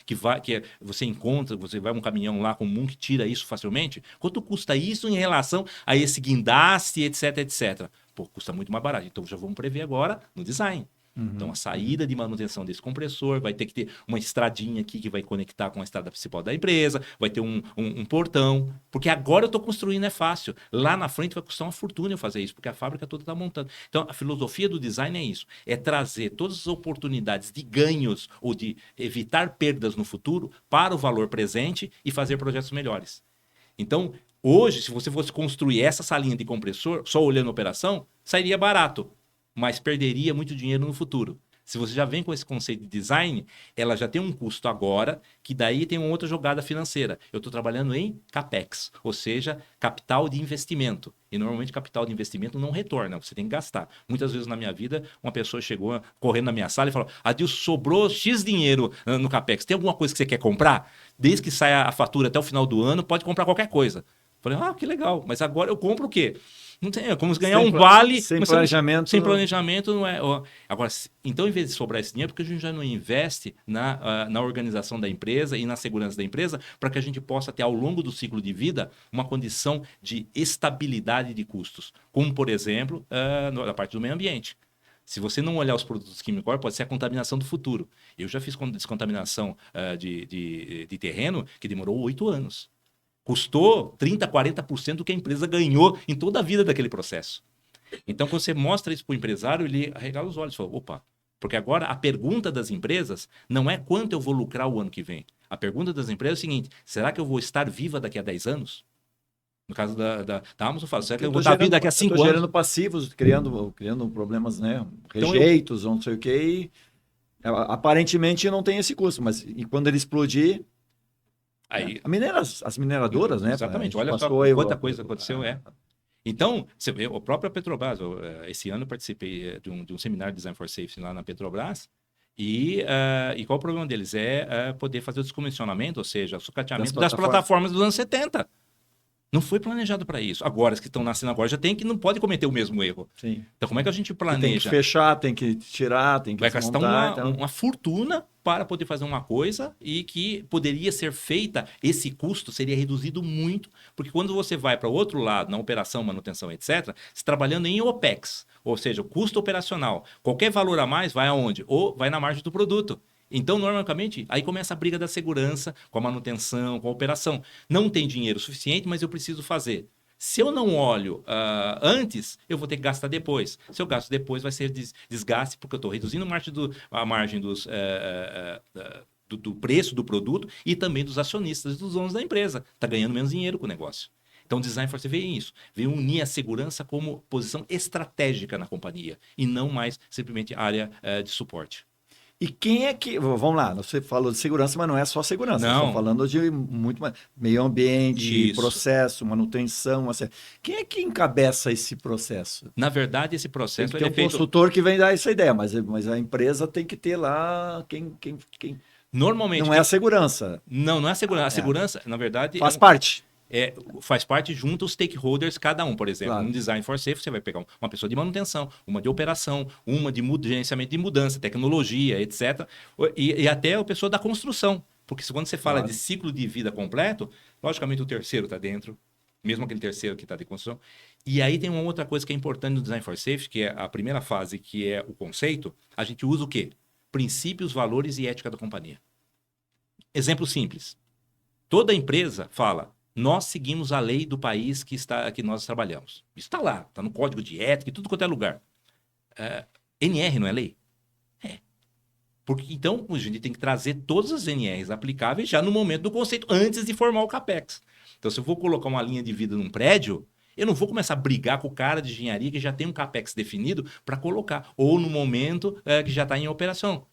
Speaker 1: você encontra, você vai um caminhão lá comum que tira isso facilmente? Quanto custa isso em relação a esse guindaste, etc, etc? Pô, custa muito mais barato. Então já vamos prever agora no design. Então, a saída de manutenção desse compressor vai ter que ter uma estradinha aqui que vai conectar com a estrada principal da empresa, vai ter um portão, porque agora eu estou construindo, é fácil. Lá na frente vai custar uma fortuna eu fazer isso, porque a fábrica toda está montando. Então, a filosofia do design é isso, é trazer todas as oportunidades de ganhos ou de evitar perdas no futuro para o valor presente e fazer projetos melhores. Então, hoje, se você fosse construir essa salinha de compressor, só olhando a operação, sairia barato, mas perderia muito dinheiro no futuro. Se você já vem com esse conceito de design, ela já tem um custo agora, que daí tem uma outra jogada financeira. Eu estou trabalhando em CAPEX, ou seja, capital de investimento. E normalmente capital de investimento não retorna, você tem que gastar. Muitas vezes na minha vida, uma pessoa chegou correndo na minha sala e falou, Adilson, sobrou X dinheiro no CAPEX, tem alguma coisa que você quer comprar? Desde que saia a fatura até o final do ano, pode comprar qualquer coisa. Falei, que legal, mas agora eu compro o quê? Não tem, é como ganhar um vale.
Speaker 2: Sem planejamento.
Speaker 1: Sem planejamento não é. Agora, então, em vez de sobrar esse dinheiro, porque a gente já não investe na organização da empresa e na segurança da empresa, para que a gente possa ter, ao longo do ciclo de vida, uma condição de estabilidade de custos. Como, por exemplo, na parte do meio ambiente. Se você não olhar os produtos químicos, pode ser a contaminação do futuro. Eu já fiz descontaminação de terreno que demorou 8 anos. Custou 30%, 40% do que a empresa ganhou em toda a vida daquele processo. Então, quando você mostra isso para o empresário, ele arregala os olhos e fala, opa, porque agora a pergunta das empresas não é quanto eu vou lucrar o ano que vem. A pergunta das empresas é o seguinte, será que eu vou estar viva daqui a 10 anos? No caso da Amazon, eu falo, será que eu vou estar viva daqui a 5 anos?
Speaker 2: Gerando passivos, criando problemas, né? Rejeitos, ou não sei o quê. Aparentemente não tem esse custo, mas quando ele explodir...
Speaker 1: Aí,
Speaker 2: as mineradoras, né?
Speaker 1: Exatamente, olha só quanta coisa aconteceu, Então, você vê, a própria Petrobras, esse ano eu participei de um seminário de Design for Safety lá na Petrobras, e qual o problema deles? É poder fazer o descomissionamento, ou seja, o sucateamento das plataformas dos anos 70. Não foi planejado para isso. Agora, as que estão nascendo agora já tem que não pode cometer o mesmo erro.
Speaker 2: Sim.
Speaker 1: Então, como é que a gente planeja?
Speaker 2: Tem que fechar, tem que tirar, tem que
Speaker 1: desmontar. Vai gastar uma fortuna para poder fazer uma coisa e que poderia ser feita, esse custo seria reduzido muito, porque quando você vai para o outro lado, na operação, manutenção, etc., você trabalhando em OPEX, ou seja, o custo operacional. Qualquer valor a mais vai aonde? Ou vai na margem do produto. Então, normalmente, aí começa a briga da segurança, com a manutenção, com a operação. Não tem dinheiro suficiente, mas eu preciso fazer. Se eu não olho antes, eu vou ter que gastar depois. Se eu gasto depois, vai ser desgaste, porque eu estou reduzindo a margem do preço do produto e também dos acionistas, dos donos da empresa. Está ganhando menos dinheiro com o negócio. Então, o Design for Safety veio isso. Veio unir a segurança como posição estratégica na companhia e não mais simplesmente área de suporte.
Speaker 2: E quem é que... Vamos lá, você falou de segurança, mas não é só segurança.
Speaker 1: Não.
Speaker 2: Estou falando de muito mais... Meio ambiente,
Speaker 1: Isso.
Speaker 2: processo, manutenção... Quem é que encabeça esse processo?
Speaker 1: Na verdade, esse processo...
Speaker 2: Tem que ter um consultor que vem dar essa ideia, mas a empresa tem que ter lá quem...
Speaker 1: Normalmente...
Speaker 2: Não é a segurança.
Speaker 1: Não é a segurança. A segurança, na verdade...
Speaker 2: Faz parte.
Speaker 1: Faz parte junto os stakeholders, cada um, por exemplo.
Speaker 2: Claro.
Speaker 1: No Design for Safety, você vai pegar uma pessoa de manutenção, uma de operação, uma de gerenciamento de mudança, tecnologia, etc. E até a pessoa da construção. Porque quando você fala de ciclo de vida completo, logicamente o terceiro está dentro, mesmo aquele terceiro que está de construção. E aí tem uma outra coisa que é importante no Design for Safety, que é a primeira fase, que é o conceito. A gente usa o quê? Princípios, valores e ética da companhia. Exemplo simples. Toda empresa fala... Nós seguimos a lei do país que nós trabalhamos. Isso está lá, está no código de ética e tudo quanto é lugar. NR não é lei? Porque, então, a gente tem que trazer todas as NRs aplicáveis já no momento do conceito, antes de formar o CAPEX. Então, se eu vou colocar uma linha de vida num prédio, Eu não vou começar a brigar com o cara de engenharia que já tem um CAPEX definido para colocar, ou no momento que já está em operação.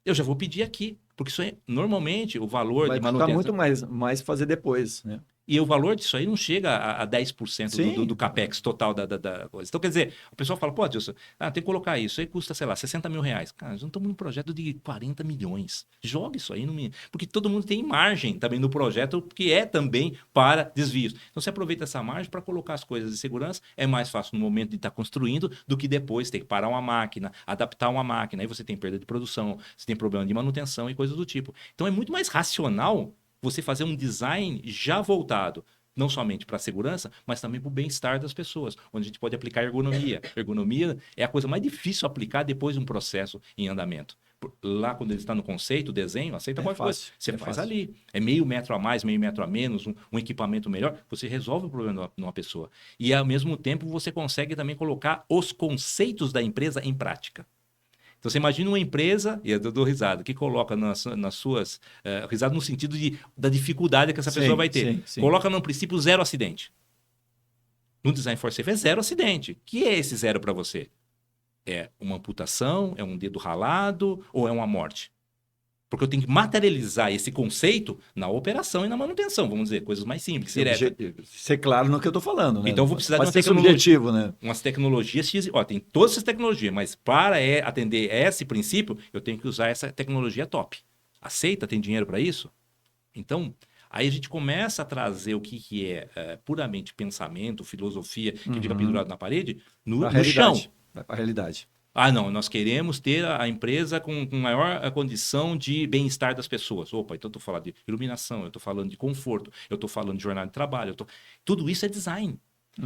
Speaker 1: Eu já vou pedir aqui, porque isso aí, normalmente o valor
Speaker 2: Vai
Speaker 1: de
Speaker 2: custar
Speaker 1: manutenção...
Speaker 2: muito mais fazer depois, né?
Speaker 1: E o valor disso aí não chega a 10%
Speaker 2: Sim.
Speaker 1: do CAPEX total da coisa. Então, quer dizer, o pessoal fala, pô, Adilson, tem que colocar isso aí custa, sei lá, 60 mil reais. Cara, nós não estamos num projeto de 40 milhões. Joga isso aí no mínimo. Porque todo mundo tem margem também no projeto, que é também para desvios. Então, você aproveita essa margem para colocar as coisas de segurança. É mais fácil no momento de estar construindo do que depois ter que parar uma máquina, adaptar uma máquina. Aí você tem perda de produção, você tem problema de manutenção e coisas do tipo. Então, é muito mais racional você fazer um design já voltado não somente para a segurança, mas também para o bem-estar das pessoas, onde a gente pode aplicar ergonomia. Ergonomia é a coisa mais difícil aplicar depois de um processo em andamento. Lá, quando ele está no conceito, o desenho, aceita qualquer coisa. Você faz ali. É meio metro a mais, meio metro a menos, um equipamento melhor, você resolve o problema de uma pessoa. E, ao mesmo tempo, você consegue também colocar os conceitos da empresa em prática. Então, você imagina uma empresa, e eu dou risada, que coloca nas suas... risada no sentido da dificuldade que essa pessoa vai ter.
Speaker 2: Sim.
Speaker 1: Coloca no princípio 0 acidente. No Design for Safe é 0 acidente. O que é esse 0 para você? É uma amputação? É um dedo ralado? Ou é uma morte? Porque eu tenho que materializar esse conceito na operação e na manutenção, vamos dizer, coisas mais simples, diretas.
Speaker 2: Ser claro no que eu estou falando, né?
Speaker 1: Então, eu vou precisar
Speaker 2: Pode
Speaker 1: de uma
Speaker 2: ser subjetivo, né?
Speaker 1: umas tecnologias X. Tem todas essas tecnologias, mas para atender esse princípio, eu tenho que usar essa tecnologia top. Aceita? Tem dinheiro para isso? Então, aí a gente começa a trazer o que é puramente pensamento, filosofia, que fica pendurado na parede, no chão.
Speaker 2: Vai para a realidade.
Speaker 1: Não, nós queremos ter a empresa com maior condição de bem-estar das pessoas. Opa, então eu estou falando de iluminação, eu estou falando de conforto, eu estou falando de jornada de trabalho. Tudo isso é design.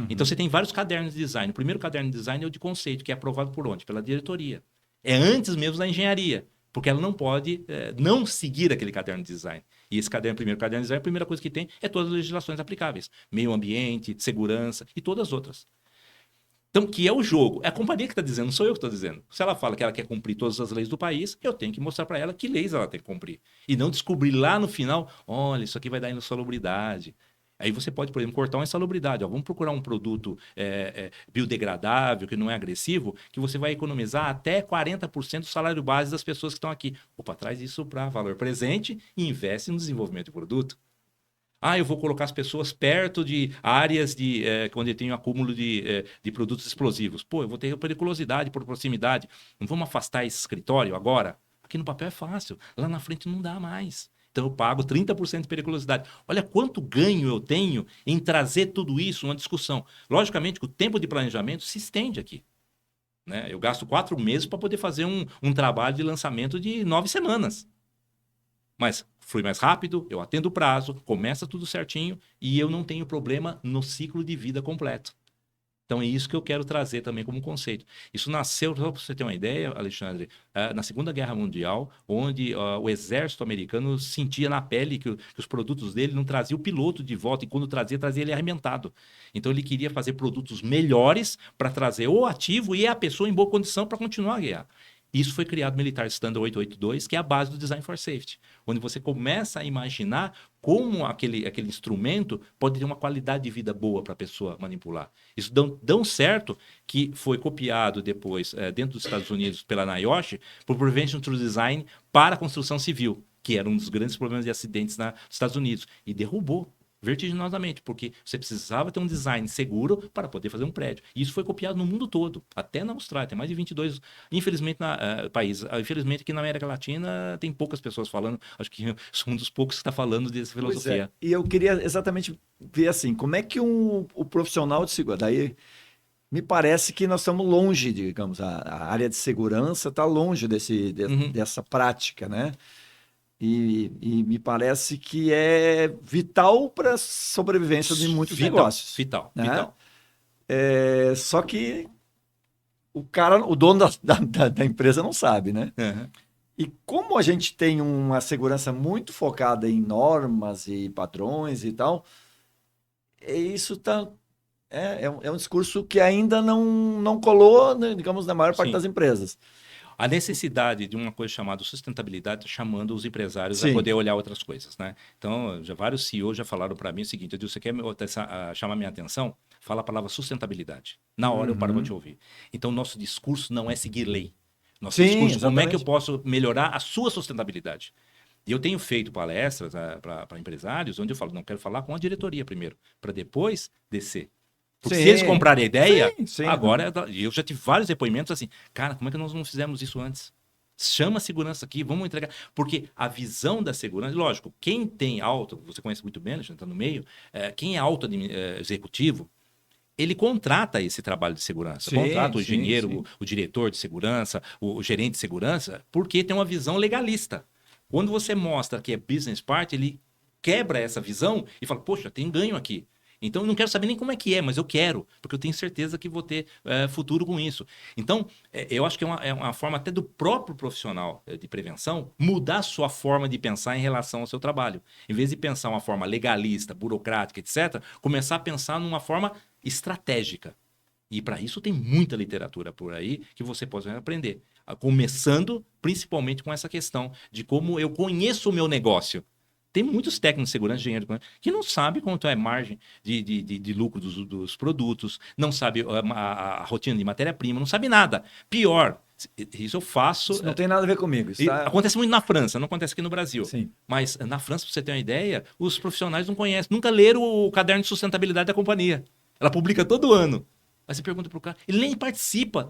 Speaker 1: Então você tem vários cadernos de design. O primeiro caderno de design é o de conceito, que é aprovado por onde? Pela diretoria. É antes mesmo da engenharia, porque ela não pode não seguir aquele caderno de design. E esse primeiro caderno de design, a primeira coisa que tem é todas as legislações aplicáveis. Meio ambiente, segurança e todas as outras. Então, que é o jogo. É a companhia que está dizendo, não sou eu que estou dizendo. Se ela fala que ela quer cumprir todas as leis do país, eu tenho que mostrar para ela que leis ela tem que cumprir. E não descobrir lá no final, olha, isso aqui vai dar insalubridade. Aí você pode, por exemplo, cortar uma insalubridade. Vamos procurar um produto biodegradável, que não é agressivo, que você vai economizar até 40% do salário base das pessoas que estão aqui. Opa, traz isso para valor presente e investe no desenvolvimento do produto. Eu vou colocar as pessoas perto de áreas onde tem um acúmulo de produtos explosivos. Pô, eu vou ter periculosidade por proximidade. Não vamos afastar esse escritório agora? Aqui no papel é fácil. Lá na frente não dá mais. Então eu pago 30% de periculosidade. Olha quanto ganho eu tenho em trazer tudo isso numa discussão. Logicamente que o tempo de planejamento se estende aqui. Né? Eu gasto 4 meses para poder fazer um trabalho de lançamento de 9 semanas. Mas flui mais rápido, eu atendo o prazo, começa tudo certinho e eu não tenho problema no ciclo de vida completo. Então é isso que eu quero trazer também como conceito. Isso nasceu, só para você ter uma ideia, Alexandre, na Segunda Guerra Mundial, onde o exército americano sentia na pele que os produtos dele não traziam o piloto de volta e quando trazia ele arrebentado. Então ele queria fazer produtos melhores para trazer o ativo e a pessoa em boa condição para continuar a guerra. Isso foi criado o Militar Standard 882, que é a base do Design for Safety, onde você começa a imaginar como aquele instrumento pode ter uma qualidade de vida boa para a pessoa manipular. Isso dão certo que foi copiado depois, dentro dos Estados Unidos, pela NIOSH, por Prevention Through Design para a construção civil, que era um dos grandes problemas de acidentes nos Estados Unidos, e derrubou vertiginosamente, porque você precisava ter um design seguro para poder fazer um prédio. E isso foi copiado no mundo todo, até na Austrália, tem mais de 22, infelizmente, países. Infelizmente, aqui na América Latina tem poucas pessoas falando, acho que sou um dos poucos que está falando dessa filosofia.
Speaker 2: E eu queria exatamente ver assim, como é que o profissional de segurança, daí me parece que nós estamos longe, digamos, a área de segurança está longe dessa prática, né? E
Speaker 1: me
Speaker 2: parece que é vital para a sobrevivência de muitos negócios.
Speaker 1: Vital.
Speaker 2: Só que o dono da empresa não sabe, né?
Speaker 1: Uhum.
Speaker 2: E como a gente tem uma segurança muito focada em normas e padrões e tal, isso é um discurso que ainda não colou, né, digamos, na maior parte das empresas.
Speaker 1: A necessidade de uma coisa chamada sustentabilidade está chamando os empresários a
Speaker 2: Sim.
Speaker 1: poder olhar outras coisas, né? Então, vários CEOs já falaram para mim o seguinte: Edil, você quer chamar minha atenção? Fala a palavra sustentabilidade. Na hora eu paro para te ouvir. Então, nosso discurso não é seguir lei. Nosso
Speaker 2: Sim,
Speaker 1: discurso, como é que eu
Speaker 2: exatamente.
Speaker 1: posso melhorar a sua sustentabilidade? E eu tenho feito palestras para empresários onde eu falo, não, quero falar com a diretoria primeiro, para depois descer. Porque
Speaker 2: Sim.
Speaker 1: se eles comprarem a ideia,
Speaker 2: Sim.
Speaker 1: agora, e eu já tive vários depoimentos assim, cara, como é que nós não fizemos isso antes? Chama a segurança aqui, vamos entregar. Porque a visão da segurança, lógico, quem tem alto, você conhece muito bem, a gente está no meio, quem é alto executivo, ele contrata esse trabalho de segurança.
Speaker 2: Sim,
Speaker 1: Contrata o
Speaker 2: sim,
Speaker 1: engenheiro,
Speaker 2: sim.
Speaker 1: o diretor de segurança, o gerente de segurança, porque tem uma visão legalista. Quando você mostra que é business part, ele quebra essa visão e fala, poxa, tem ganho aqui. Então, eu não quero saber nem como é que é, mas eu quero, porque eu tenho certeza que vou ter futuro com isso. Então, eu acho que é uma forma até do próprio profissional de prevenção mudar a sua forma de pensar em relação ao seu trabalho. Em vez de pensar uma forma legalista, burocrática, etc., começar a pensar numa forma estratégica. E para isso tem muita literatura por aí que você pode aprender. Começando principalmente com essa questão de como eu conheço o meu negócio. Tem muitos técnicos de segurança, engenheiros, que não sabem quanto é margem de lucro dos produtos, não sabe a rotina de matéria-prima, não sabe nada. Pior, isso eu faço...
Speaker 2: Isso não tem nada a ver comigo. Isso tá...
Speaker 1: Acontece muito na França, não acontece aqui no Brasil.
Speaker 2: Sim.
Speaker 1: Mas na França, para você ter uma ideia, os profissionais não conhecem, nunca leram o caderno de sustentabilidade da companhia. Ela publica todo ano. Aí você pergunta para o cara, ele nem participa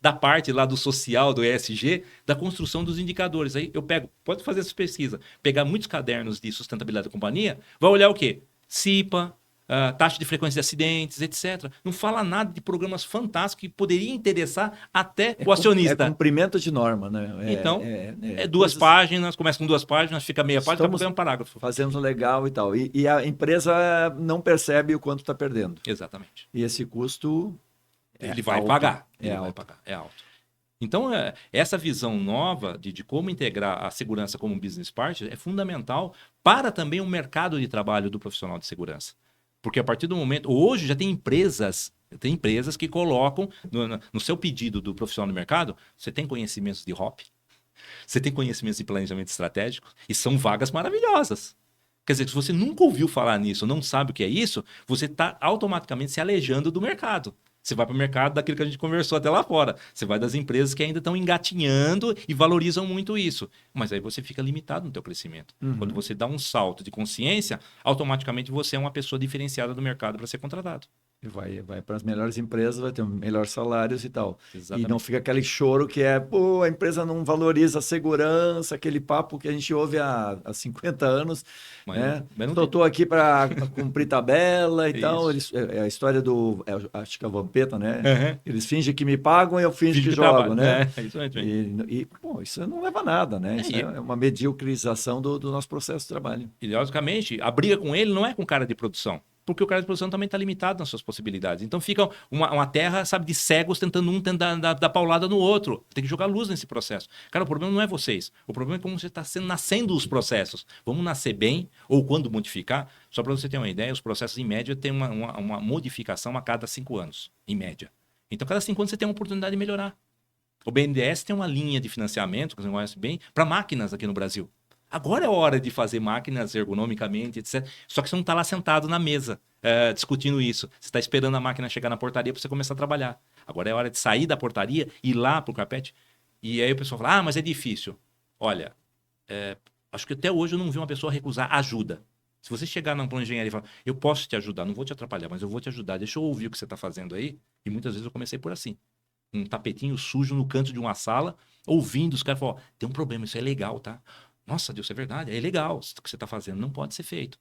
Speaker 1: da parte lá do social, do ESG, da construção dos indicadores. Aí eu pego, pode fazer essa pesquisa, pegar muitos cadernos de sustentabilidade da companhia, vai olhar o quê? CIPA, taxa de frequência de acidentes, etc. Não fala nada de programas fantásticos que poderiam interessar até o acionista.
Speaker 2: É cumprimento de norma, né?
Speaker 1: Então, duas páginas, começa com 2 páginas, fica meia página, acaba um parágrafo.
Speaker 2: Fazendo legal e tal. E a empresa não percebe o quanto está perdendo.
Speaker 1: Exatamente.
Speaker 2: E esse custo...
Speaker 1: Ele vai
Speaker 2: alto.
Speaker 1: pagar.
Speaker 2: É alto.
Speaker 1: Então, essa visão nova de como integrar a segurança como business partner é fundamental para também o mercado de trabalho do profissional de segurança. Porque a partir do momento... Hoje já tem empresas que colocam no seu pedido do profissional do mercado, você tem conhecimentos de HOP, você tem conhecimentos de planejamento estratégico, e são vagas maravilhosas. Quer dizer, se você nunca ouviu falar nisso, não sabe o que é isso, você está automaticamente se alejando do mercado. Você vai para o mercado daquilo que a gente conversou até lá fora. Você vai das empresas que ainda estão engatinhando e valorizam muito isso. Mas aí você fica limitado no teu crescimento.
Speaker 2: Uhum.
Speaker 1: Quando você dá um salto de consciência, automaticamente você é uma pessoa diferenciada do mercado para ser contratado.
Speaker 2: Vai para as melhores empresas, vai ter melhores salários e tal.
Speaker 1: Exatamente.
Speaker 2: E não fica aquele choro que é, pô, a empresa não valoriza a segurança, aquele papo que a gente ouve há 50 anos.
Speaker 1: Mas,
Speaker 2: né?
Speaker 1: mas não
Speaker 2: Eu estou aqui para cumprir tabela e tal.
Speaker 1: Isso.
Speaker 2: É a história do... acho que é a Vampeta, né?
Speaker 1: Uhum.
Speaker 2: Eles fingem que me pagam e eu finjo que jogo,
Speaker 1: trabalho,
Speaker 2: né?
Speaker 1: Isso mesmo.
Speaker 2: Pô, isso não leva a nada, né? Isso é uma mediocrização do nosso processo de trabalho.
Speaker 1: E, logicamente, a briga com ele não é com o cara de produção. Porque o cara de produção também está limitado nas suas possibilidades. Então fica uma terra, sabe, de cegos tentando um tentar dar paulada no outro. Tem que jogar luz nesse processo. Cara, o problema não é vocês. O problema é como você está nascendo os processos. Vamos nascer bem, ou quando modificar. Só para você ter uma ideia, os processos, em média, têm uma modificação a cada 5 anos, em média. Então, cada 5 anos você tem uma oportunidade de melhorar. O BNDES tem uma linha de financiamento, que você conhece bem, para máquinas aqui no Brasil. Agora é hora de fazer máquinas ergonomicamente, etc. Só que você não está lá sentado na mesa discutindo isso. Você está esperando a máquina chegar na portaria para você começar a trabalhar. Agora é hora de sair da portaria, ir lá para o carpete. E aí o pessoal fala, mas é difícil. Olha, acho que até hoje eu não vi uma pessoa recusar ajuda. Se você chegar na engenharia e falar, eu posso te ajudar, não vou te atrapalhar, mas eu vou te ajudar, deixa eu ouvir o que você está fazendo aí. E muitas vezes eu comecei por assim. Um tapetinho sujo no canto de uma sala, ouvindo os caras falam, tem um problema, isso é legal, tá? Nossa, Deus, é verdade, é legal. O que você está fazendo não pode ser feito.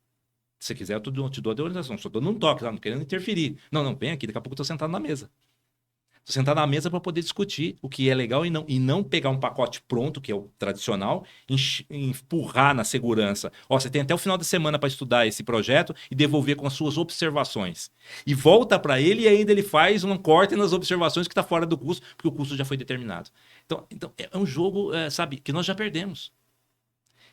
Speaker 1: Se você quiser, eu te dou a orientação. Só dando um toque, não querendo interferir. Não, vem aqui, daqui a pouco eu estou sentado na mesa. Estou sentado na mesa para poder discutir o que é legal e não pegar um pacote pronto, que é o tradicional, empurrar na segurança. Você tem até o final da semana para estudar esse projeto e devolver com as suas observações. E volta para ele e ainda ele faz um corte nas observações que está fora do custo, porque o custo já foi determinado. Então é um jogo, sabe, que nós já perdemos.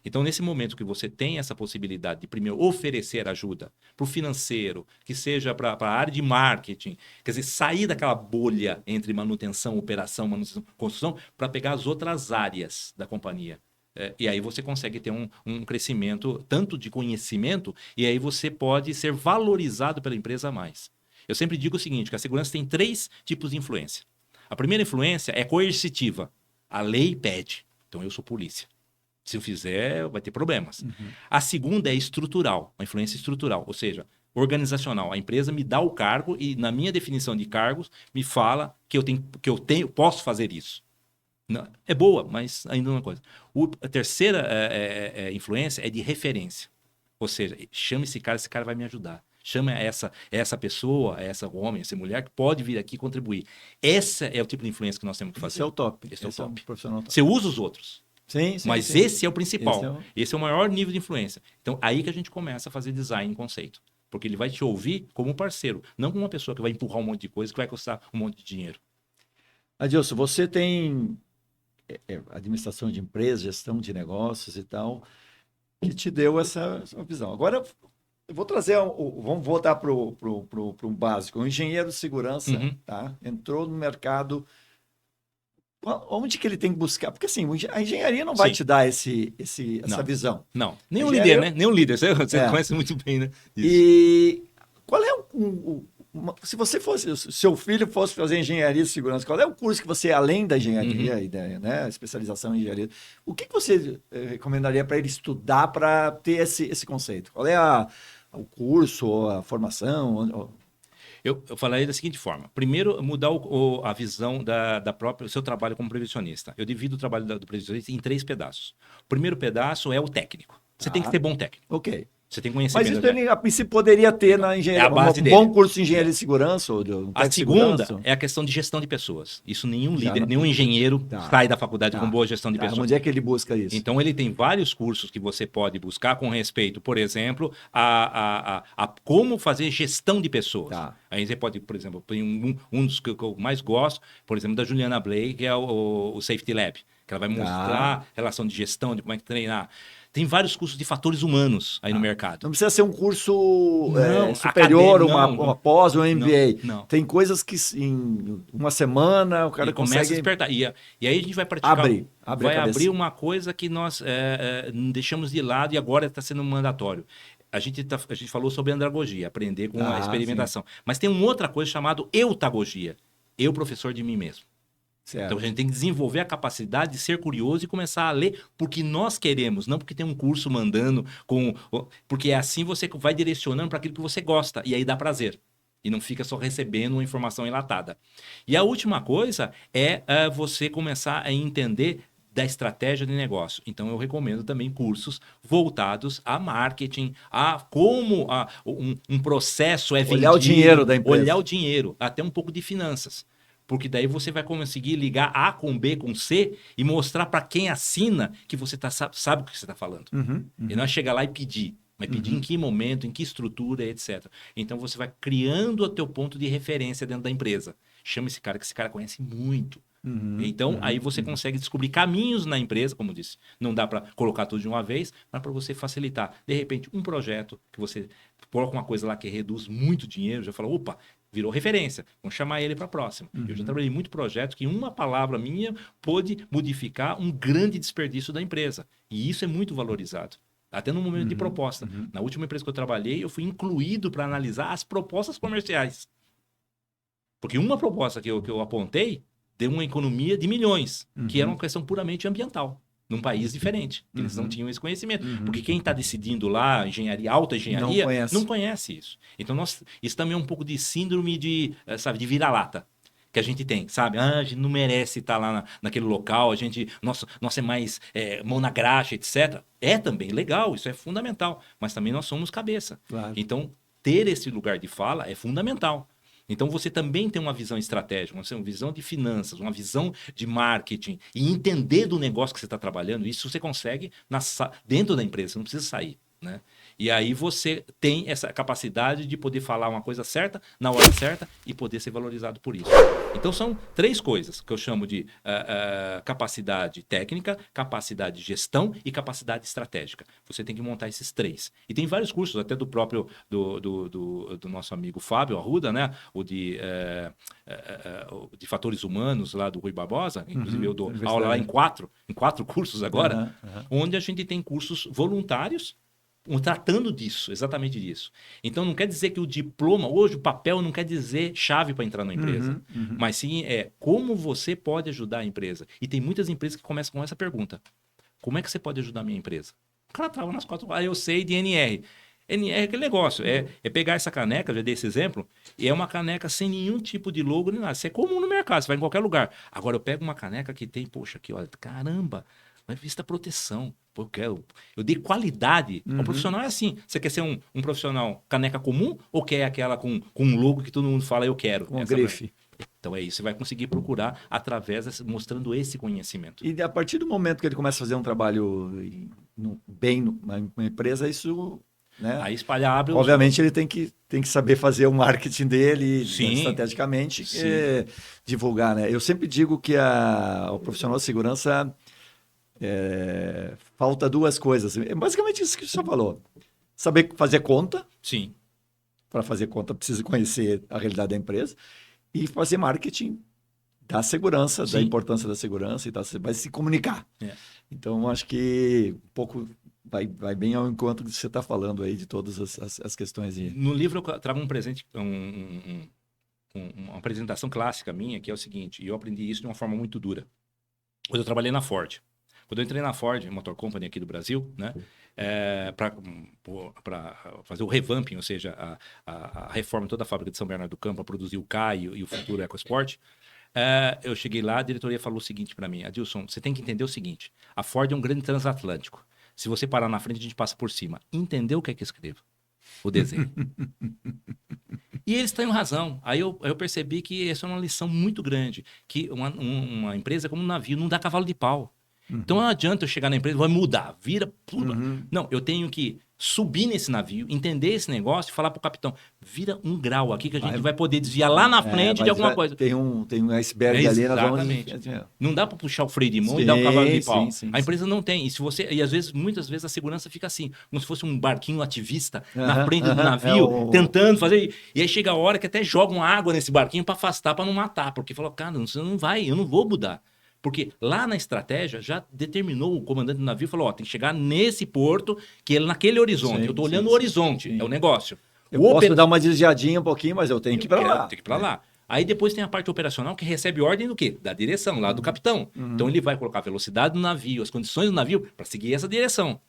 Speaker 1: Então, nesse momento que você tem essa possibilidade de, primeiro, oferecer ajuda para o financeiro, que seja para a área de marketing, quer dizer, sair daquela bolha entre manutenção, operação, manutenção, construção, para pegar as outras áreas da companhia. E aí você consegue ter um crescimento tanto de conhecimento, e aí você pode ser valorizado pela empresa mais. Eu sempre digo o seguinte, que a segurança tem 3 tipos de influência. A primeira influência é coercitiva. A lei pede. Então, eu sou polícia. Se eu fizer, vai ter problemas. A segunda é estrutural, uma influência estrutural, ou seja, organizacional. A empresa me dá o cargo e, na minha definição de cargos, me fala que eu posso fazer isso. Não, é boa, mas ainda uma coisa. A terceira influência é de referência. Ou seja, chama esse cara vai me ajudar. Chama essa pessoa, essa homem, essa mulher que pode vir aqui contribuir. Esse é o tipo de influência que nós temos que fazer.
Speaker 2: Esse é o top.
Speaker 1: Esse é o top.
Speaker 2: Um profissional top.
Speaker 1: Você usa os outros.
Speaker 2: Sim,
Speaker 1: Mas
Speaker 2: sim.
Speaker 1: esse é o principal. Esse é o maior nível de influência. Então, aí que a gente começa a fazer design em conceito. Porque ele vai te ouvir como um parceiro, não como uma pessoa que vai empurrar um monte de coisa que vai custar um monte de dinheiro.
Speaker 2: Adilson, você tem administração de empresas, gestão de negócios e tal, que te deu essa visão. Agora, eu vou trazer, vamos voltar para um básico. O engenheiro de segurança, tá? Entrou no mercado. Onde que ele tem que buscar? Porque assim, a engenharia não vai te dar essa visão.
Speaker 1: Não, nem um líder, né? Nem um líder. Você conhece muito bem, né?
Speaker 2: Isso. E qual é se você fosse, se seu filho fosse fazer engenharia de segurança, qual é o curso que você, além da engenharia, né, especialização em engenharia, o que você recomendaria para ele estudar para ter esse conceito? Qual é o curso, a formação?
Speaker 1: Eu falaria da seguinte forma. Primeiro, mudar a visão do seu trabalho como previsionista. Eu divido o trabalho do previsionista em 3 pedaços. O primeiro pedaço é o técnico. Você tem que ter bom técnico.
Speaker 2: Ok.
Speaker 1: Você tem conhecimento.
Speaker 2: Mas isso ele, a princípio, poderia ter na engenharia.
Speaker 1: É a base dele.
Speaker 2: Bom curso de engenharia de segurança. Ou
Speaker 1: a segunda é a questão de gestão de pessoas. Isso nenhum líder, nenhum engenheiro sai da faculdade com boa gestão de pessoas.
Speaker 2: Onde é que ele busca isso?
Speaker 1: Então, ele tem vários cursos que você pode buscar com respeito, por exemplo, a como fazer gestão de pessoas. Aí você pode, por exemplo, um dos que eu mais gosto, por exemplo, da Juliana Blake, que é o Safety Lab, que ela vai mostrar relação de gestão, de como é que treinar. Tem vários cursos de fatores humanos aí no mercado.
Speaker 2: Não precisa ser um curso superior, uma pós, um MBA.
Speaker 1: Não.
Speaker 2: Tem coisas que em uma semana o cara
Speaker 1: começa a despertar. E aí a gente vai praticar. Vai abrir uma coisa que nós deixamos de lado e agora está sendo mandatório. A gente falou sobre andragogia, aprender com a experimentação. Sim. Mas tem uma outra coisa chamada eutagogia. Eu, professor de mim mesmo. Certo. Então a gente tem que desenvolver a capacidade de ser curioso e começar a ler porque nós queremos, não porque tem um curso mandando, porque assim você vai direcionando para aquilo que você gosta e aí dá prazer. E não fica só recebendo uma informação enlatada. E a última coisa é você começar a entender da estratégia de negócio. Então eu recomendo também cursos voltados a marketing, a como um processo é vendido.
Speaker 2: Olhar o dinheiro da empresa.
Speaker 1: Olhar o dinheiro, até um pouco de finanças. Porque daí você vai conseguir ligar A com B com C e mostrar para quem assina que você sabe o que você está falando. E não é chegar lá e pedir. Mas pedir em que momento, em que estrutura, etc. Então você vai criando o teu ponto de referência dentro da empresa. Chama esse cara, que esse cara conhece muito. Então, aí você consegue descobrir caminhos na empresa, como disse. Não dá para colocar tudo de uma vez, mas para você facilitar. De repente, um projeto que você coloca uma coisa lá que reduz muito dinheiro, já fala, opa, virou referência, vamos chamar ele para a próxima. Eu já trabalhei em muito projeto que uma palavra minha pôde modificar um grande desperdício da empresa. E isso é muito valorizado. Até no momento de proposta. Na última empresa que eu trabalhei, eu fui incluído para analisar as propostas comerciais. Porque uma proposta que eu apontei deu uma economia de milhões, que era uma questão puramente ambiental. Num país diferente. Eles não tinham esse conhecimento. Porque quem está decidindo lá, alta engenharia, não conhece isso. Então, isso também é um pouco de síndrome de vira-lata que a gente tem, sabe? A gente não merece estar lá naquele local, nossa é mais mão na graxa, etc. É também legal, isso é fundamental. Mas também nós somos cabeça. Claro. Então, ter esse lugar de fala é fundamental. Então, você também tem uma visão estratégica, uma visão de finanças, uma visão de marketing e entender do negócio que você está trabalhando. Isso você consegue dentro da empresa, você não precisa sair, né? E aí você tem essa capacidade de poder falar uma coisa certa, na hora certa, e poder ser valorizado por isso. Então são 3 coisas que eu chamo de capacidade técnica, capacidade de gestão e capacidade estratégica. Você tem que montar esses 3. E tem vários cursos, até do próprio do nosso amigo Fábio Arruda, né? O de fatores humanos lá do Rui Barbosa. Inclusive eu dou aula lá em 4 cursos agora, onde a gente tem cursos voluntários tratando disso, exatamente disso. Então não quer dizer que o diploma, hoje o papel não quer dizer chave para entrar na empresa, mas sim como você pode ajudar a empresa. E tem muitas empresas que começam com essa pergunta: como é que você pode ajudar a minha empresa? O cara trava nas 4, eu sei de NR. NR é aquele negócio, é pegar essa caneca, já dei esse exemplo, e é uma caneca sem nenhum tipo de logo nem nada. Isso é comum no mercado, você vai em qualquer lugar. Agora eu pego uma caneca que tem, poxa, aqui, olha, caramba, revista Proteção. Eu dei qualidade. O profissional é assim. Você quer ser um profissional caneca comum ou quer aquela com um logo que todo mundo fala eu quero?
Speaker 2: Com grife.
Speaker 1: Então é isso. Você vai conseguir procurar mostrando esse conhecimento.
Speaker 2: E a partir do momento que ele começa a fazer um trabalho bem numa empresa, isso... Né?
Speaker 1: Aí espalhar, abre
Speaker 2: obviamente ele tem que saber fazer o marketing dele,
Speaker 1: sim,
Speaker 2: estrategicamente, divulgar, né? Eu sempre digo que o profissional de segurança falta 2 coisas. É basicamente isso que você falou. Saber fazer conta.
Speaker 1: Sim.
Speaker 2: Para fazer conta precisa conhecer a realidade da empresa e fazer marketing da segurança, da importância da segurança e vai se comunicar. Então acho que um pouco vai bem ao encontro do que você está falando aí, de todas as questões.
Speaker 1: No livro eu trago um presente, uma apresentação clássica minha, que é o seguinte, e eu aprendi isso de uma forma muito dura. Quando eu trabalhei na Ford. Quando eu entrei na Ford Motor Company aqui do Brasil, né, para fazer o revamping, ou seja, a reforma de toda a fábrica de São Bernardo do Campo, para produzir o Ka e o futuro EcoSport, eu cheguei lá, a diretoria falou o seguinte para mim: Adilson, você tem que entender o seguinte, a Ford é um grande transatlântico. Se você parar na frente, a gente passa por cima. Entendeu o que é que eu escrevo? O desenho. E eles têm razão. Aí eu percebi que essa é uma lição muito grande, que uma empresa é como um navio, não dá cavalo de pau. Então não adianta eu chegar na empresa, vai mudar, vira, pula. Não, eu tenho que subir nesse navio, entender esse negócio e falar pro capitão, vira 1 grau aqui que a gente vai poder desviar lá na frente de alguma coisa.
Speaker 2: Tem um iceberg ali.
Speaker 1: Exatamente. Não dá para puxar o freio de mão e dar o cavalo de pau. A empresa não tem. E às vezes, muitas vezes a segurança fica assim, como se fosse um barquinho ativista na frente do navio, tentando fazer. E aí chega a hora que até jogam água nesse barquinho para afastar, para não matar, porque falou, cara, você não vai, eu não vou mudar. Porque lá na estratégia já determinou o comandante do navio, falou, tem que chegar nesse porto, que é naquele horizonte. Eu estou olhando o horizonte, é o negócio.
Speaker 2: Eu posso dar uma desviadinha um pouquinho, mas eu tenho que ir para lá.
Speaker 1: Tem que ir para lá. Aí depois tem a parte operacional que recebe ordem do quê? Da direção, lá do capitão. Então ele vai colocar a velocidade do navio, as condições do navio, para seguir essa direção.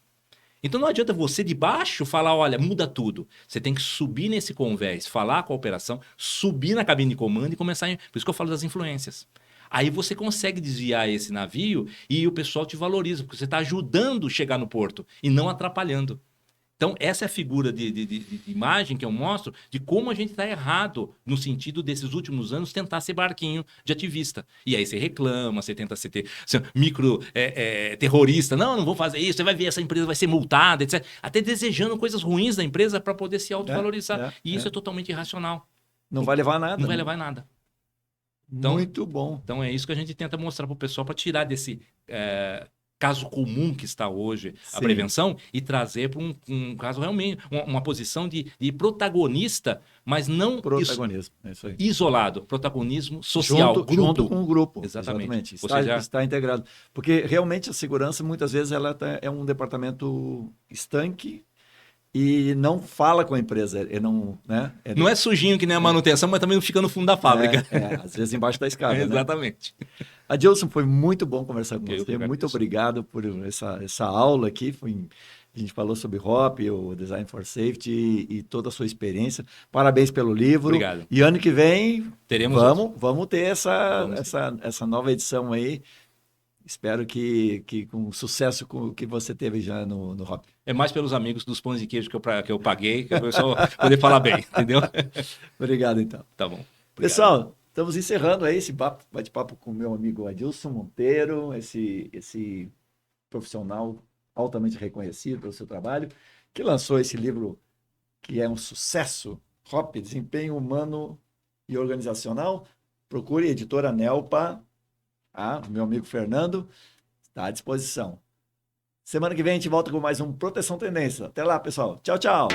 Speaker 1: Então não adianta você de baixo falar, olha, muda tudo. Você tem que subir nesse convés, falar com a operação, subir na cabine de comando e começar... Por isso que eu falo das influências. Aí você consegue desviar esse navio e o pessoal te valoriza, porque você está ajudando a chegar no porto e não atrapalhando. Então, essa é a figura de imagem que eu mostro de como a gente está errado no sentido desses últimos anos tentar ser barquinho de ativista. E aí você reclama, você tenta ser terrorista. Não vou fazer isso, você vai ver, essa empresa vai ser multada, etc. Até desejando coisas ruins da empresa para poder se autovalorizar. E isso é totalmente irracional.
Speaker 2: Não vai levar a nada.
Speaker 1: Não vai levar a nada. Então,
Speaker 2: muito bom.
Speaker 1: Então é isso que a gente tenta mostrar para o pessoal, para tirar desse caso comum que está hoje a prevenção e trazer para um caso realmente, uma posição de protagonista, mas não
Speaker 2: protagonismo, é isso aí.
Speaker 1: Isolado, protagonismo social,
Speaker 2: junto com o grupo.
Speaker 1: Exatamente.
Speaker 2: Está integrado. Porque realmente a segurança, muitas vezes, ela é um departamento estanque, e não fala com a empresa. Não
Speaker 1: é sujinho que nem a manutenção, mas também não fica no fundo da fábrica.
Speaker 2: Às vezes embaixo da escada.
Speaker 1: Exatamente.
Speaker 2: Adilson, foi muito bom conversar com você. Muito obrigado por essa aula aqui. A gente falou sobre HOP, o Design for Safety e toda a sua experiência. Parabéns pelo livro.
Speaker 1: Obrigado.
Speaker 2: E ano que vem vamos ter essa nova edição aí. Espero que com o sucesso que você teve já no HOP.
Speaker 1: É mais pelos amigos dos pães de queijo que eu paguei, que o pessoal poder falar bem, entendeu?
Speaker 2: Obrigado, então.
Speaker 1: Tá bom. Obrigado.
Speaker 2: Pessoal, estamos encerrando aí esse bate-papo com o meu amigo Adilson Monteiro, esse profissional altamente reconhecido pelo seu trabalho. que lançou esse livro que é um sucesso, HOP, Desempenho Humano e Organizacional. Procure a editora Nelpa, meu amigo Fernando, está à disposição. Semana que vem a gente volta com mais um Proteção Tendência. Até lá, pessoal. Tchau, tchau.